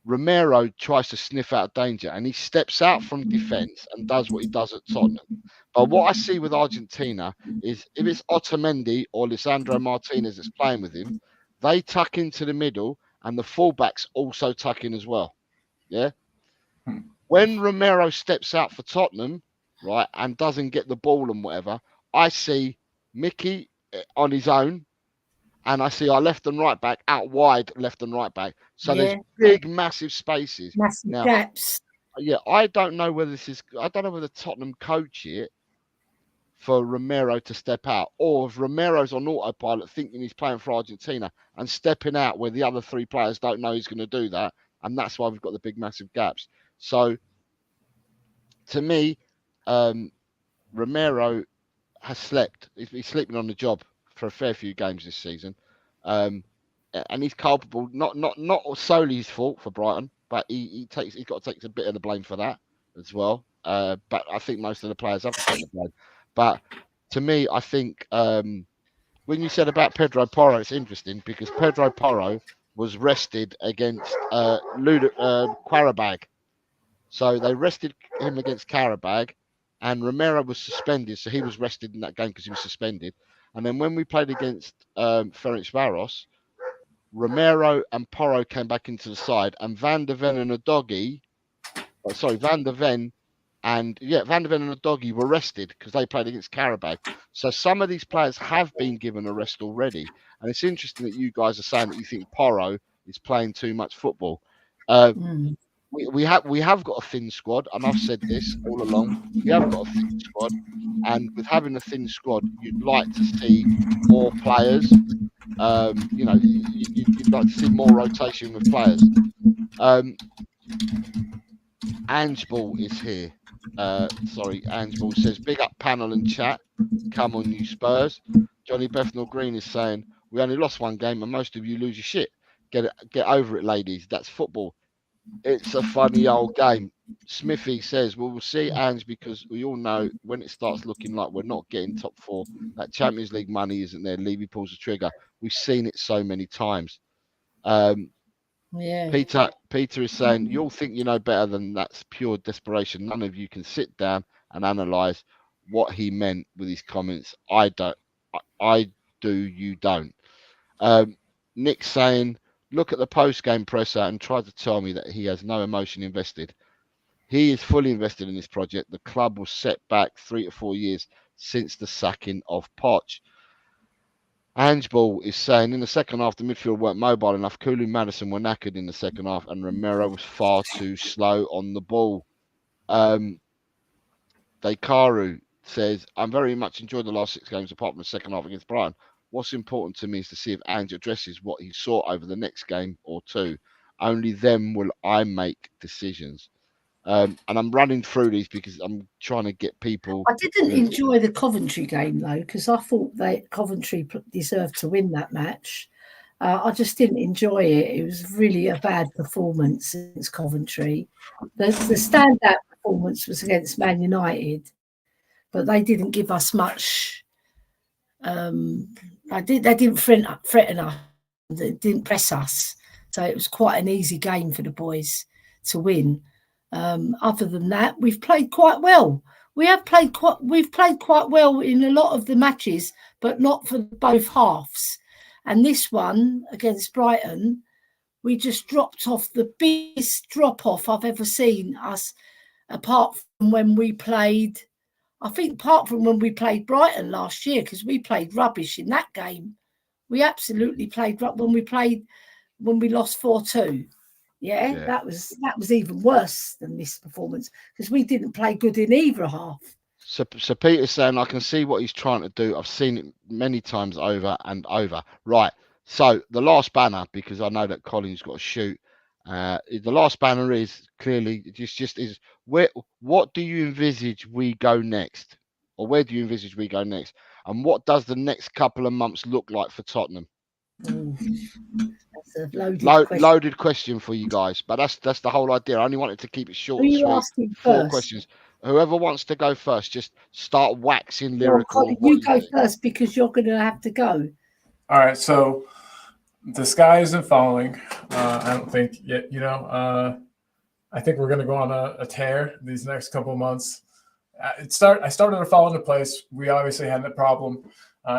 Romero tries to sniff out danger and he steps out from defence and does what he does at Tottenham. But what I see with Argentina is if it's Otamendi or Lisandro Martinez that's playing with him, they tuck into the middle and the fullbacks also tuck in as well. Yeah. when Romero steps out for Tottenham, right, and doesn't get the ball and whatever, I see Mickey on his own, and I see our left and right back out wide, left and right back. So there's big, massive spaces. Massive gaps. Yeah, I don't know whether Tottenham coach it for Romero to step out, or if Romero's on autopilot thinking he's playing for Argentina and stepping out where the other three players don't know he's going to do that, and that's why we've got the big massive gaps. So to me, Romero has slept. He's sleeping on the job for a fair few games this season, and he's culpable. Not solely his fault for Brighton, but he's got to take a bit of the blame for that as well. But I think most of the players have to take the blame. But to me, I think when you said about Pedro Porro, it's interesting because Pedro Porro was rested against Qarabag. So they rested him against Qarabag, and Romero was suspended. So he was rested in that game because he was suspended. And then when we played against Ferencváros, Romero and Porro came back into the side, and Van der Ven and Udogie and Udogie were rested because they played against Qarabag. So some of these players have been given a rest already. And it's interesting that you guys are saying that you think Porro is playing too much football. We have got a thin squad, and I've said this all along. We have got a thin squad, and with having a thin squad, you'd like to see more players. You'd like to see more rotation with players. Angeball is here. Angeball says, big up panel and chat. Come on, you Spurs. Johnny Bethnal Green is saying, we only lost one game and most of you lose your shit. Get over it, ladies. That's football. It's a funny old game. Smithy says, well, we'll see, Ange, because we all know when it starts looking like we're not getting top four, that Champions League money isn't there. Levy pulls the trigger. We've seen it so many times. Peter is saying, you all think you know better than that's pure desperation. None of you can sit down and analyse what he meant with his comments. I don't. I do, you don't. Nick saying, look at the post-game presser and try to tell me that he has no emotion invested. He is fully invested in this project. The club was set back 3 to 4 years since the sacking of Poch. Angeball is saying, in the second half, the midfield weren't mobile enough. Kulu and Madison were knackered in the second half, and Romero was far too slow on the ball. Dekaru says, I'm very much enjoyed the last 6 games apart from the second half against Brighton. What's important to me is to see if Ange addresses what he saw over the next game or two. Only then will I make decisions. And I'm running through these because I'm trying to get people. I didn't enjoy the Coventry game though, because I thought Coventry deserved to win that match. I just didn't enjoy it. It was really a bad performance against Coventry. The standout performance was against Man United, but they didn't give us much. They didn't threaten us. They didn't press us. So it was quite an easy game for the boys to win. Other than that, we've played quite well. We've played quite well in a lot of the matches, but not for both halves. And this one against Brighton, we just dropped off the biggest drop-off I've ever seen us, apart from when we played Brighton last year, because we played rubbish in that game. We absolutely played when we lost 4-2. Yeah, that was even worse than this performance because we didn't play good in either half. So Peter's saying, I can see what he's trying to do. I've seen it many times over and over. Right. So the last banner, because I know that Colin's got to shoot. The last banner is clearly is what do you envisage we go next? Or where do you envisage we go next? And what does the next couple of months look like for Tottenham? That's a loaded question for you guys, but that's the whole idea. I only wanted to keep it short and sweet. 4 questions. Whoever wants to go first, just start waxing lyrical. Colin, you go first because you're going to have to go. All right, so the sky isn't falling. I don't think yet. I think we're going to go on a tear these next couple of months. I started to fall into place. We obviously had that problem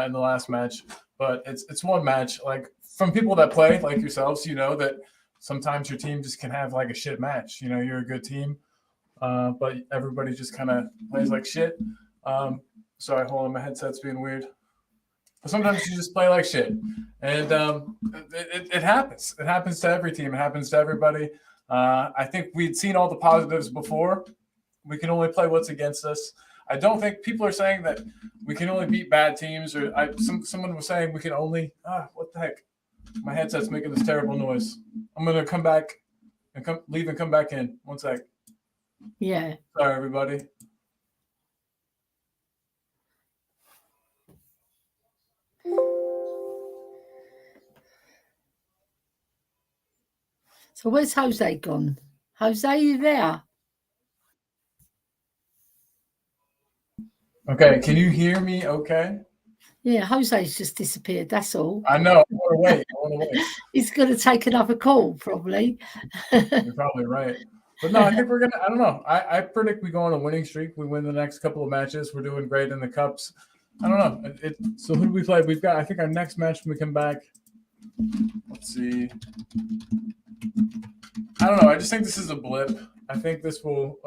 in the last match, but it's one match. Like from people that play like yourselves, you know that sometimes your team just can have like a shit match. You know, you're a good team, but everybody just kind of plays like shit. Sorry, hold on, my headset's being weird. But sometimes you just play like shit, and it happens. It happens to every team. It happens to everybody. I think we'd seen all the positives before. We can only play what's against us. I don't think people are saying that we can only beat bad teams, or someone was saying we can only what the heck? My headset's making this terrible noise. I'm gonna come back and leave and come back in. 1 sec. Yeah. Sorry, everybody. So where's Jose gone? Jose, are you there? Okay, can you hear me okay? Yeah, Jose's just disappeared, that's all. I know. I want to wait. He's going to take another call, probably. You're probably right. But no, I think we're going to, I don't know. I predict we go on a winning streak. We win the next couple of matches. We're doing great in the cups. I don't know. So who do we play? We've got, I think our next match when we come back. Let's see. I don't know. I just think this is a blip. I think they'll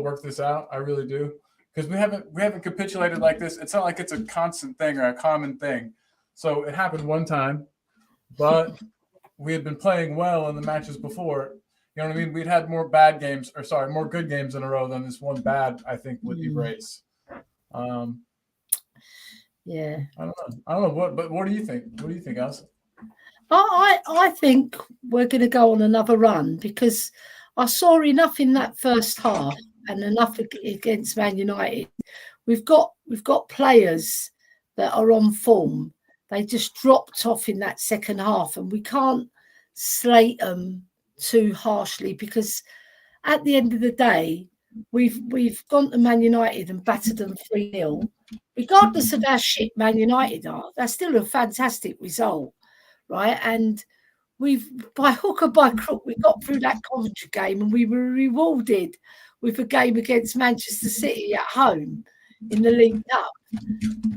work this out. I really do. Because we haven't capitulated like this. It's not like it's a constant thing or a common thing. So it happened one time, but we had been playing well in the matches before. You know what I mean? We'd had more good games in a row than this one bad, I think, would erase. Yeah. I don't know what do you think? What do you think, Alison? I think we're going to go on another run because I saw enough in that first half and enough against Man United. We've got players that are on form. They just dropped off in that second half, and we can't slate them too harshly because at the end of the day, we've gone to Man United and battered them 3-0. Regardless of how shit Man United are, that's still a fantastic result, right? And by hook or by crook, we got through that Coventry game, and we were rewarded with a game against Manchester City at home in the League Cup.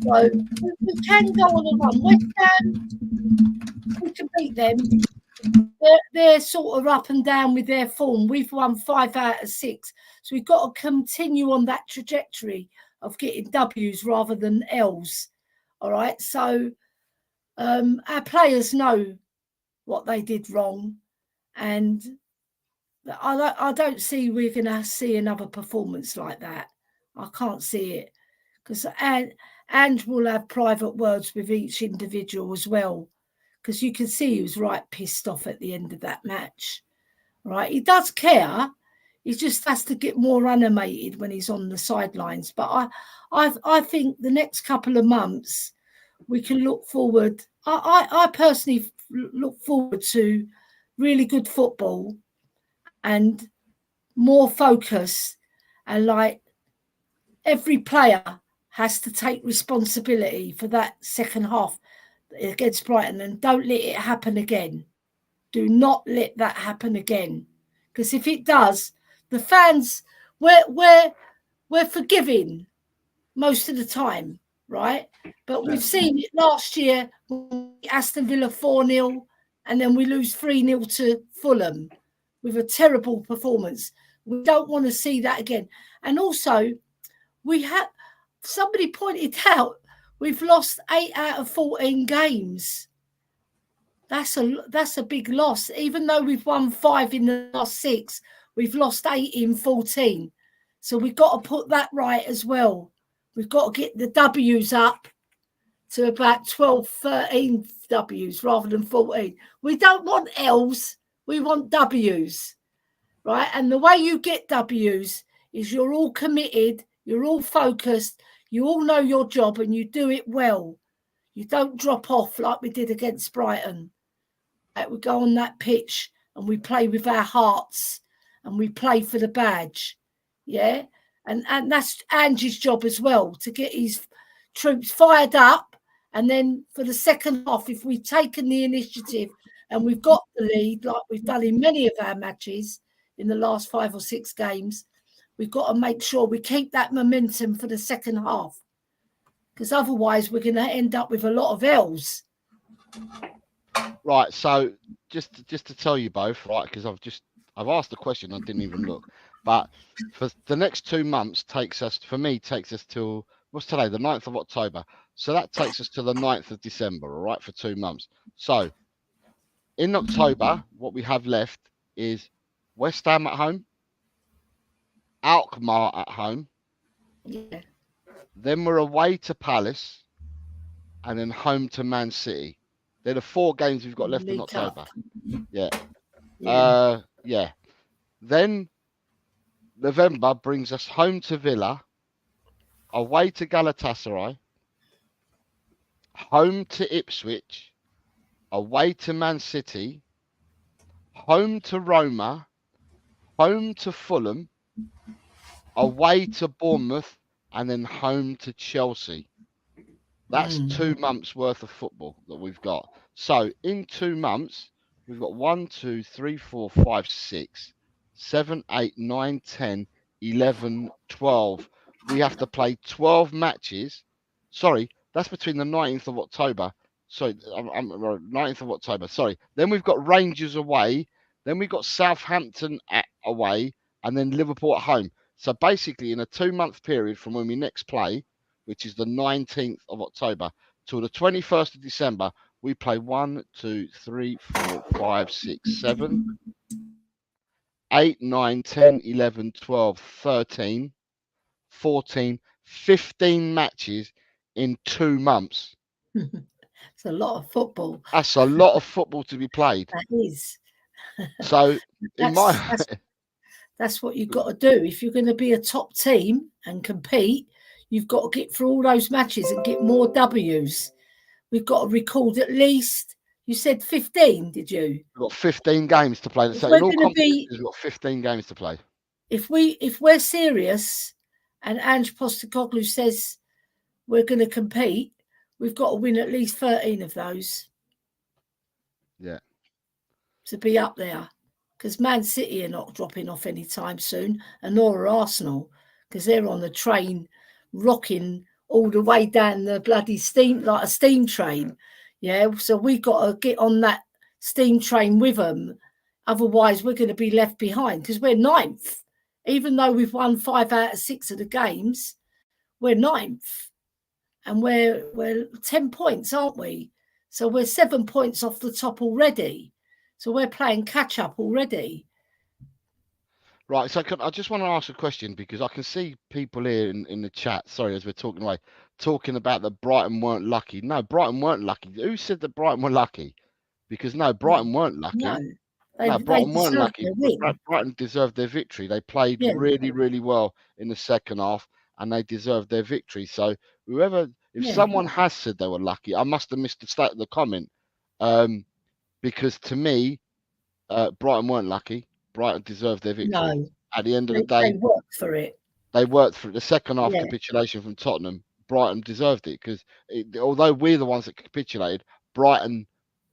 So we can go on a run. West Ham, we can beat them. They're sort of up and down with their form. We've won 5 out of 6. So we've got to continue on that trajectory of getting W's rather than L's. All right. So our players know what they did wrong. And I don't see we're going to see another performance like that. I can't see it. Because and we'll have private words with each individual as well. Because you can see he was right pissed off at the end of that match. Right? He does care. He just has to get more animated when he's on the sidelines. But I think the next couple of months we can look forward. I personally look forward to really good football and more focus, and like every player has to take responsibility for that second half against Brighton, and don't let it happen again. Do not let that happen again, because if it does, the fans, we're forgiving most of the time, right? But we've seen it last year, Aston Villa 4-0, and then we lose 3-0 to Fulham with a terrible performance. We don't want to see that again. And also, somebody pointed out, we've lost 8 out of 14 games. That's a big loss. Even though we've won 5 in the last 6, we've lost 8 in 14. So we've got to put that right as well. We've got to get the W's up to about 12, 13 W's rather than 14. We don't want L's. We want W's, right? And the way you get W's is you're all committed, you're all focused, you all know your job, and you do it well. You don't drop off like we did against Brighton. Like we go on that pitch and we play with our hearts and we play for the badge, yeah? And that's Angie's job as well, to get his troops fired up. And then for the second half, if we've taken the initiative and we've got the lead, like we've done in many of our matches in the last 5 or 6 games, we've got to make sure we keep that momentum for the second half, because otherwise we're going to end up with a lot of L's. Right. So just to tell you both, right, because I've just I've asked the question. I didn't even look. But for the next 2 months takes us till, what's today? The 9th of October. So that takes us to the 9th of December, all right, for 2 months. So in October, what we have left is West Ham at home, Alkmaar at home. Yeah. Then we're away to Palace, and then home to Man City. They're the 4 games we've got left in October. Yeah. Yeah. Then November brings us home to Villa, away to Galatasaray, home to Ipswich, away to Man City, home to Roma, home to Fulham, away to Bournemouth, and then home to Chelsea. That's 2 months worth of football that we've got. So in 2 months, we've got 1, 2, 3, 4, 5, 6, 7, 8, 9, 10, 11, 12. We have to play 12 matches. Sorry, that's between the 19th of October. Sorry, 19th of October. Sorry. Then we've got Rangers away. Then we've got Southampton away, and then Liverpool at home. So basically, in a 2-month period from when we next play, which is the 19th of October, till the 21st of December, we play 1, 2, 3, 4, 5, 6, 7, 8, 9, 10, 11, 12, 13, 14, 15 matches in 2 months. It's a lot of football. That's a lot of football to be played. That is. So, that's what you've got to do. If you're going to be a top team and compete, you've got to get through all those matches and get more W's. We've got to record at least, you said 15, did you? We've got 15 games to play. So in all competitions, we've got 15 games to play. If we're serious and Ange Postecoglou says we're going to compete, we've got to win at least 13 of those. Yeah. To be up there. Because Man City are not dropping off anytime soon, and nor are Arsenal, because they're on the train rocking all the way down the bloody steam, like a steam train. Yeah, so we got to get on that steam train with them. Otherwise, we're going to be left behind, because we're 9th. Even though we've won 5 out of 6 of the games, we're 9th. And we're 10 points, aren't we? So we're 7 points off the top already. So we're playing catch up already. Right. So I just want to ask a question, because I can see people here in the chat. Sorry, as we're talking away, talking about that Brighton weren't lucky. No, Brighton weren't lucky. Who said that Brighton were lucky? Because no, Brighton weren't lucky. No, Brighton weren't lucky. Brighton deserved their victory. They played really, really well in the second half, and they deserved their victory. So if someone has said they were lucky, I must have missed the comment. Because to me, Brighton weren't lucky. Brighton deserved their victory. No, at the end of the day, they worked for it. They worked for it. The second half capitulation from Tottenham, Brighton deserved it, because although we're the ones that capitulated, Brighton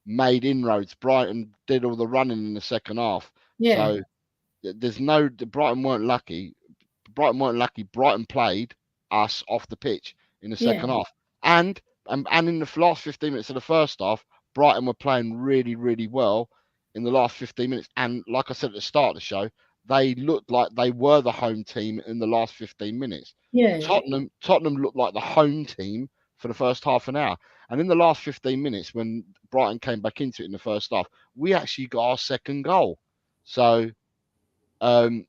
made inroads. Brighton did all the running in the second half. Yeah. So Brighton weren't lucky. Brighton played us off the pitch in the second half, and in the last 15 minutes of the first half, Brighton were playing really, really well in the last 15 minutes. And like I said at the start of the show, they looked like they were the home team in the last 15 minutes. Yeah. Tottenham looked like the home team for the first half an hour. And in the last 15 minutes, when Brighton came back into it in the first half, we actually got our second goal. So, and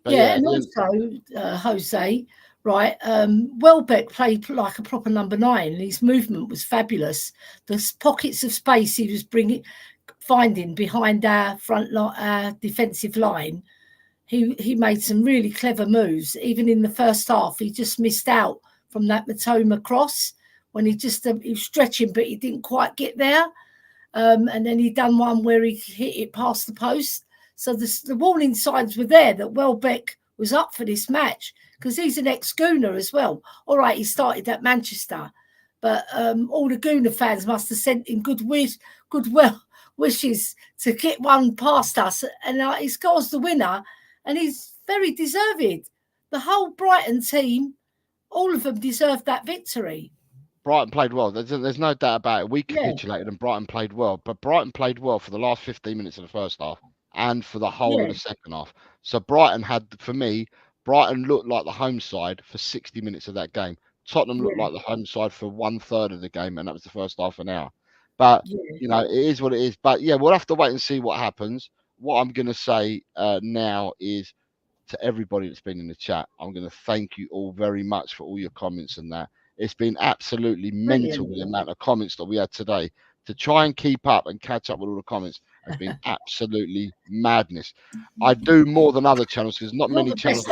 also, Jose, right, Welbeck played like a proper number 9. His movement was fabulous. The pockets of space he was finding behind our defensive line, he made some really clever moves. Even in the first half, he just missed out from that Matoma cross when he was stretching, but he didn't quite get there. And then he done one where he hit it past the post. So the warning signs were there that Welbeck was up for this match, because he's an ex-Gooner as well. All right, he started at Manchester, but all the Gooner fans must have sent him good wishes to get one past us, and he scores the winner, and he's very deserved. The whole Brighton team, all of them deserved that victory. Brighton played well. There's no doubt about it. We capitulated and Brighton played well, but Brighton played well for the last 15 minutes of the first half. and for the whole of the second half. So Brighton Brighton looked like the home side for 60 minutes of that game. Tottenham looked like the home side for 1/3 of the game, and that was the first half an hour. But you know, it is what it is. But yeah, we'll have to wait and see what happens. What I'm going to say now is to everybody that's been in the chat, I'm going to thank you all very much for all your comments and that. It's been absolutely mental the amount of comments that we had today. To try and keep up and catch up with all the comments has been absolutely madness. I do more than other channels because not many channels.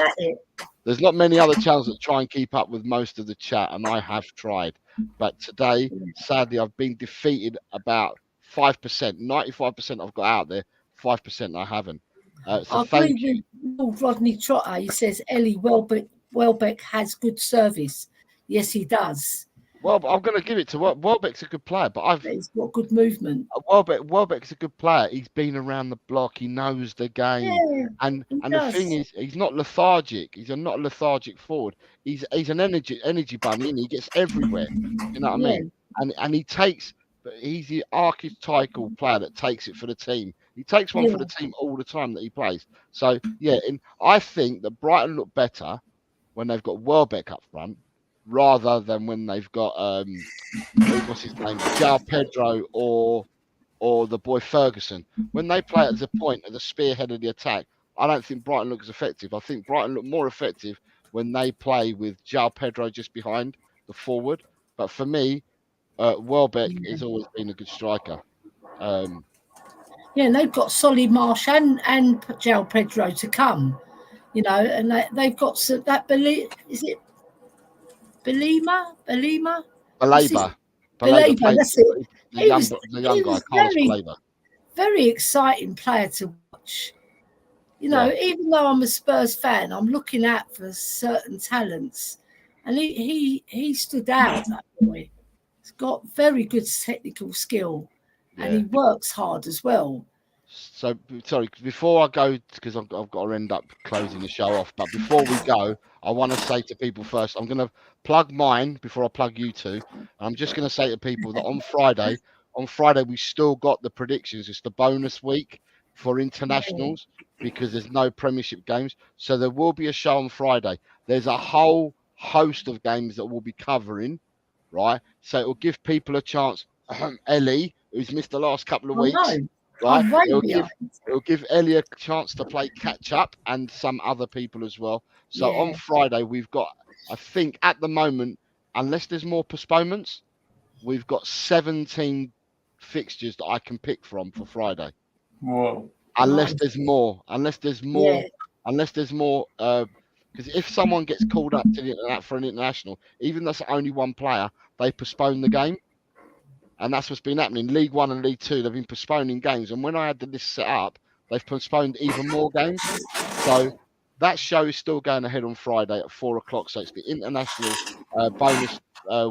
There's not many other channels that try and keep up with most of the chat, and I have tried. But today, sadly, I've been defeated about 5%. 95% I've got out there, 5% I haven't. So thank you. Lord Rodney Trotter, he says, Ellie Welbeck has good service. Yes, he does. Well, I'm going to give it to Welbeck's a good player, but he's got good movement. Welbeck's a good player. He's been around the block. He knows the game, and the thing is, he's not lethargic. He's not a lethargic forward. He's an energy bunny, and he gets everywhere. You know what I mean? And he's the archetypal player that takes it for the team. He takes one for the team all the time that he plays. So yeah, and I think that Brighton look better when they've got Welbeck up front, rather than when they've got what's his name, João Pedro or the boy Ferguson. When they play at the point at the spearhead of the attack, I don't think Brighton looks effective. I think Brighton look more effective when they play with João Pedro just behind the forward. But for me, Welbeck has always been a good striker. And they've got Solly Marsh and João Pedro to come, you know, and they've got that is it Baleba, that's it. The young guy, Carlos. Very exciting player to watch. You know, even though I'm a Spurs fan, I'm looking out for certain talents, and he stood out. That boy, he's got very good technical skill, and he works hard as well. So sorry, before I go, because I've got to end up closing the show off, but before we go, I want to say to people first, I'm going to plug mine before I plug you two. I'm just going to say to people that on Friday we still got the predictions. It's the bonus week for internationals because there's no Premiership games, so there will be a show on Friday. There's a whole host of games that we'll be covering, right? So it will give people a chance. Ellie, who's missed the last couple of weeks. Right, it'll give Ellie a chance to play catch up and some other people as well. So on Friday we've got, I think at the moment, unless there's more postponements, we've got 17 fixtures that I can pick from for Friday. Whoa! Unless there's more, because if someone gets called up for an international, even though it's only one player, they postpone the game. And that's what's been happening. League One and League Two, they've been postponing games. And when I had the list set up, they've postponed even more games. So that show is still going ahead on Friday at 4 o'clock. So it's the international bonus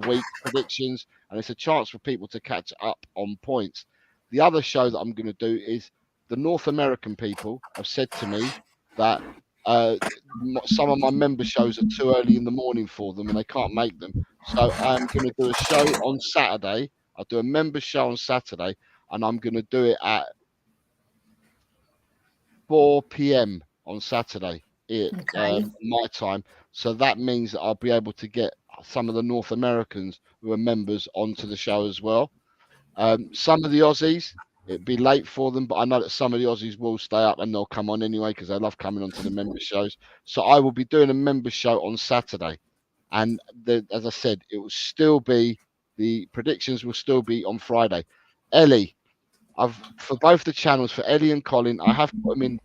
week predictions. And it's a chance for people to catch up on points. The other show that I'm going to do is the North American people have said to me that some of my member shows are too early in the morning for them and they can't make them. So I'm going to do a show on Saturday. I'll do a member show on Saturday, and I'm going to do it at 4 p.m. on Saturday, my time. So that means that I'll be able to get some of the North Americans who are members onto the show as well. Some of the Aussies, it'd be late for them, but I know that some of the Aussies will stay up and they'll come on anyway because they love coming onto the member shows. So I will be doing a member show on Saturday. And as I said, it will still be, the predictions will still be on Friday. Ellie, for both the channels, for Ellie and Colin, I have put them in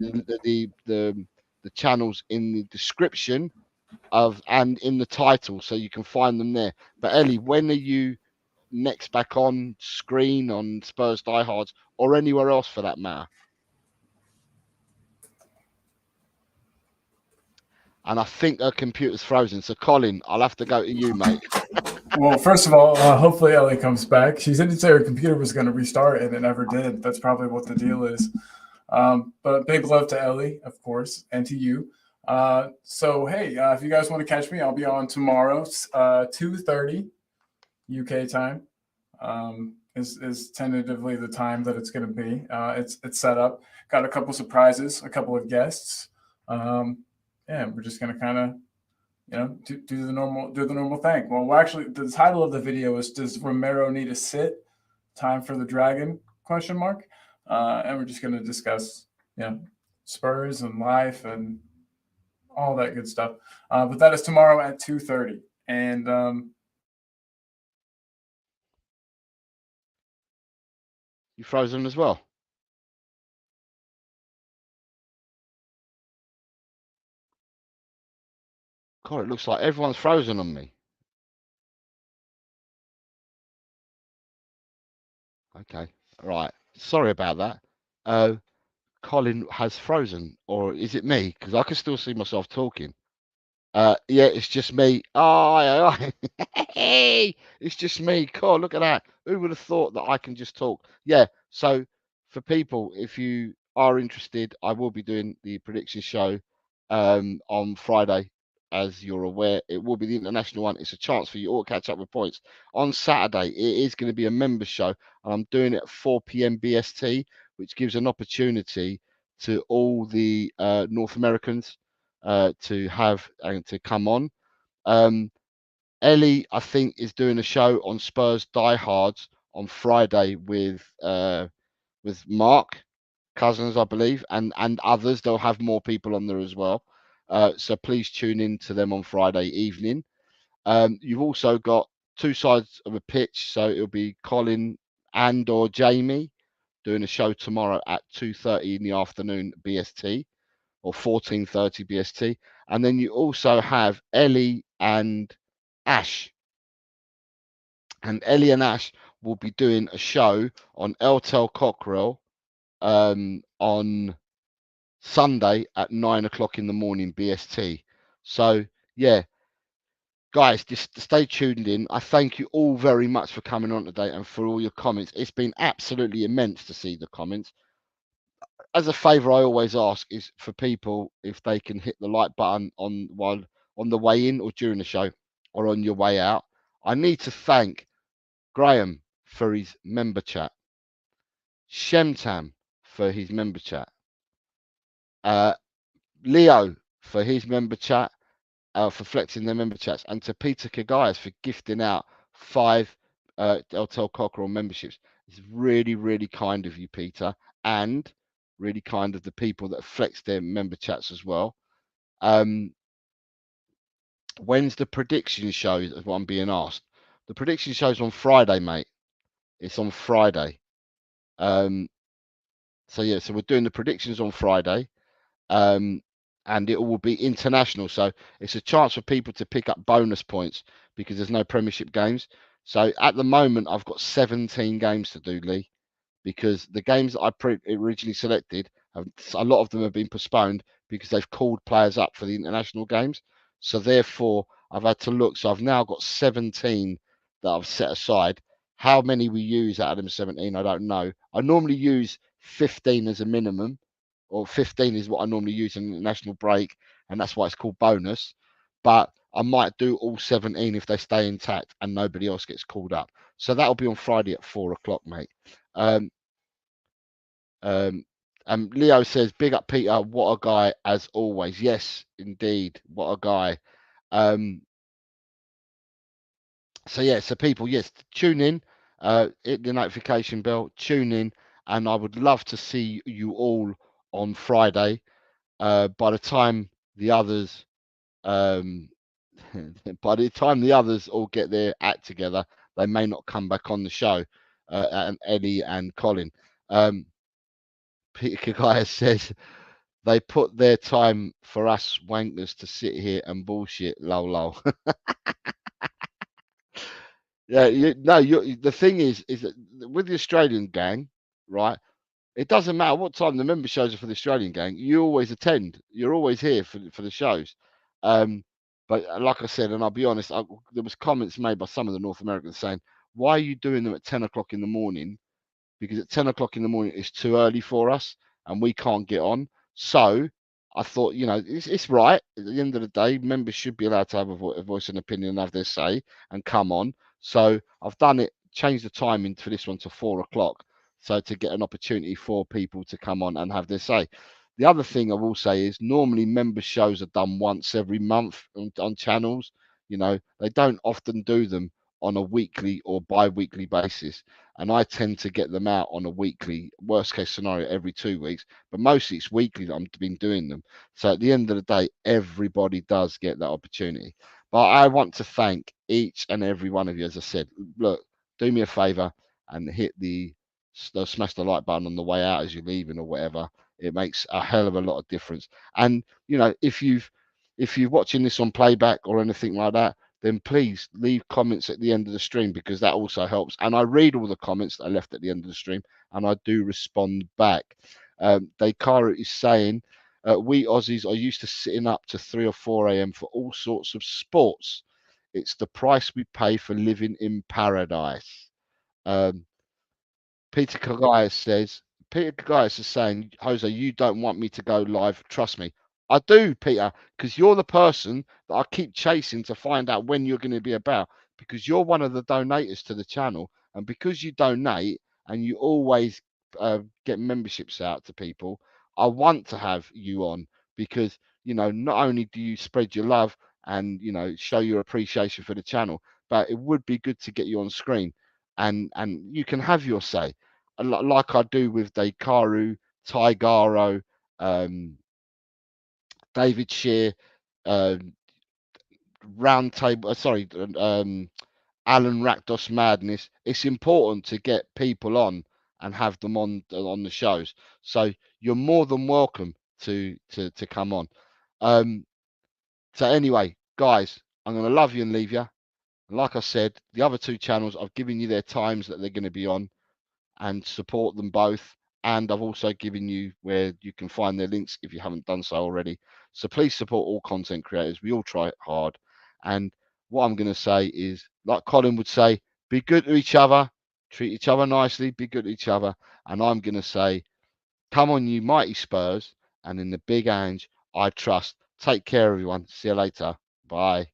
the channels in the description and in the title, so you can find them there. But Ellie, when are you next back on screen on Spurs Diehards or anywhere else for that matter? And I think her computer's frozen. So Colin, I'll have to go to you, mate. Well, first of all, hopefully Ellie comes back. She didn't say her computer was going to restart, and it never did. That's probably what the deal is. But big love to Ellie, of course, and to you. So, hey, if you guys want to catch me, I'll be on tomorrow, 2:30 UK time. is tentatively the time that it's going to be. It's set up. Got a couple surprises, a couple of guests. Yeah, we're just going to kind of, you know, do the normal thing. Well, we're actually, the title of the video is "Does Romero Need a Sit? Time for the Dragon?" ? And we're just going to discuss, you know, Spurs and life and all that good stuff. But that is tomorrow at 2:30. And you frozen as well? God, it looks like everyone's frozen on me. Okay, right. Sorry about that. Colin has frozen, or is it me? Because I can still see myself talking. Yeah, it's just me. Oh, hey, it's just me. God, look at that. Who would have thought that I can just talk? Yeah. So for people, if you are interested, I will be doing the prediction show on Friday. As you're aware, it will be the international one. It's a chance for you all to catch up with points. On Saturday, it is going to be a member show, and I'm doing it at 4 p.m. BST, which gives an opportunity to all the North Americans to have and to come on. Ellie, I think, is doing a show on Spurs Diehards on Friday with Mark Cousins, I believe, and others. They'll have more people on there as well. So please tune in to them on Friday evening. You've also got two sides of a pitch, so it'll be Colin and or Jamie doing a show tomorrow at 2:30 in the afternoon BST or 14:30 BST, and then you also have Ellie and Ash, and Ellie and Ash will be doing a show on Tel Cockerel on Sunday at 9 o'clock in the morning BST. So yeah, guys, just stay tuned in. I thank you all very much for coming on today and for all your comments. It's been absolutely immense to see the comments. As a favor, I always ask is for people if they can hit the like button on the way in or during the show or on your way out. I need to thank Graham for his member chat, Shemtam for his member chat, Leo for his member chat, for flexing their member chats, and to Peter Kagayas for gifting out 5 Tel Cockerel memberships. It's really, really kind of you, Peter, and really kind of the people that flex their member chats as well. When's the prediction show? Is what I'm being asked. The prediction show's on Friday, mate. It's on Friday. So yeah, so we're doing the predictions on Friday. And it will be international. So it's a chance for people to pick up bonus points because there's no Premiership games. So at the moment, I've got 17 games to do, Lee, because the games that I originally selected, a lot of them have been postponed because they've called players up for the international games. So therefore, I've had to look. So I've now got 17 that I've set aside. How many we use out of them 17, I don't know. I normally use 15 as a minimum, or 15 is what I normally use in the national break, and that's why it's called bonus. But I might do all 17 if they stay intact and nobody else gets called up. So that'll be on Friday at 4 o'clock, mate. And Leo says, big up Peter, what a guy as always. Yes, indeed, what a guy. So yeah, so people, yes, tune in, hit the notification bell, tune in, and I would love to see you all on Friday. By the time the others all get their act together, they may not come back on the show. And Eddie and Colin. Peter Kagaya says they put their time for us wankers to sit here and bullshit. Lol. Yeah, the thing is that with the Australian gang, right? It doesn't matter what time the member shows are for the Australian gang. You always attend. You're always here for the shows. But like I said, and I'll be honest, there was comments made by some of the North Americans saying, "Why are you doing them at 10 o'clock in the morning? Because at 10 o'clock in the morning it's too early for us, and we can't get on." So I thought, it's right. At the end of the day, members should be allowed to have a voice and opinion and have their say and come on. So I've done it changed the timing for this one to 4 o'clock, so to get an opportunity for people to come on and have their say. The other thing I will say is normally member shows are done once every month on channels. You know, they don't often do them on a weekly or bi-weekly basis, and I tend to get them out on a weekly, worst case scenario every 2 weeks, but mostly it's weekly that I've been doing them. So at the end of the day, everybody does get that opportunity. But I want to thank each and every one of you. As I said, look, do me a favor and hit smash the like button on the way out as you're leaving or whatever. It makes a hell of a lot of difference. And you know, if you're watching this on playback or anything like that, then please leave comments at the end of the stream, because that also helps. And I read all the comments that I left at the end of the stream, and I do respond back. Daikara is saying, we Aussies are used to sitting up to 3 or 4 a.m. for all sorts of sports. It's the price we pay for living in paradise. Peter Kagaias is saying, Jose, you don't want me to go live. Trust me. I do, Peter, because you're the person that I keep chasing to find out when you're going to be about, because you're one of the donators to the channel. And because you donate and you always get memberships out to people, I want to have you on, because, you know, not only do you spread your love and, you know, show your appreciation for the channel, but it would be good to get you on screen and you can have your say, like I do with Daikaru, Taigaro, David Shear, Roundtable, Alan Rakdos Madness. It's important to get people on and have them on the shows. So you're more than welcome to come on. So anyway, guys, I'm going to love you and leave you. And like I said, the other 2 channels, I've given you their times that they're going to be on, and support them both. And I've also given you where you can find their links if you haven't done so already. So please support all content creators. We all try hard. And what I'm going to say is, like Colin would say, be good to each other, treat each other nicely, be good to each other. And I'm going to say, come on, you mighty Spurs. And in the big Ange, I trust. Take care, everyone. See you later. Bye.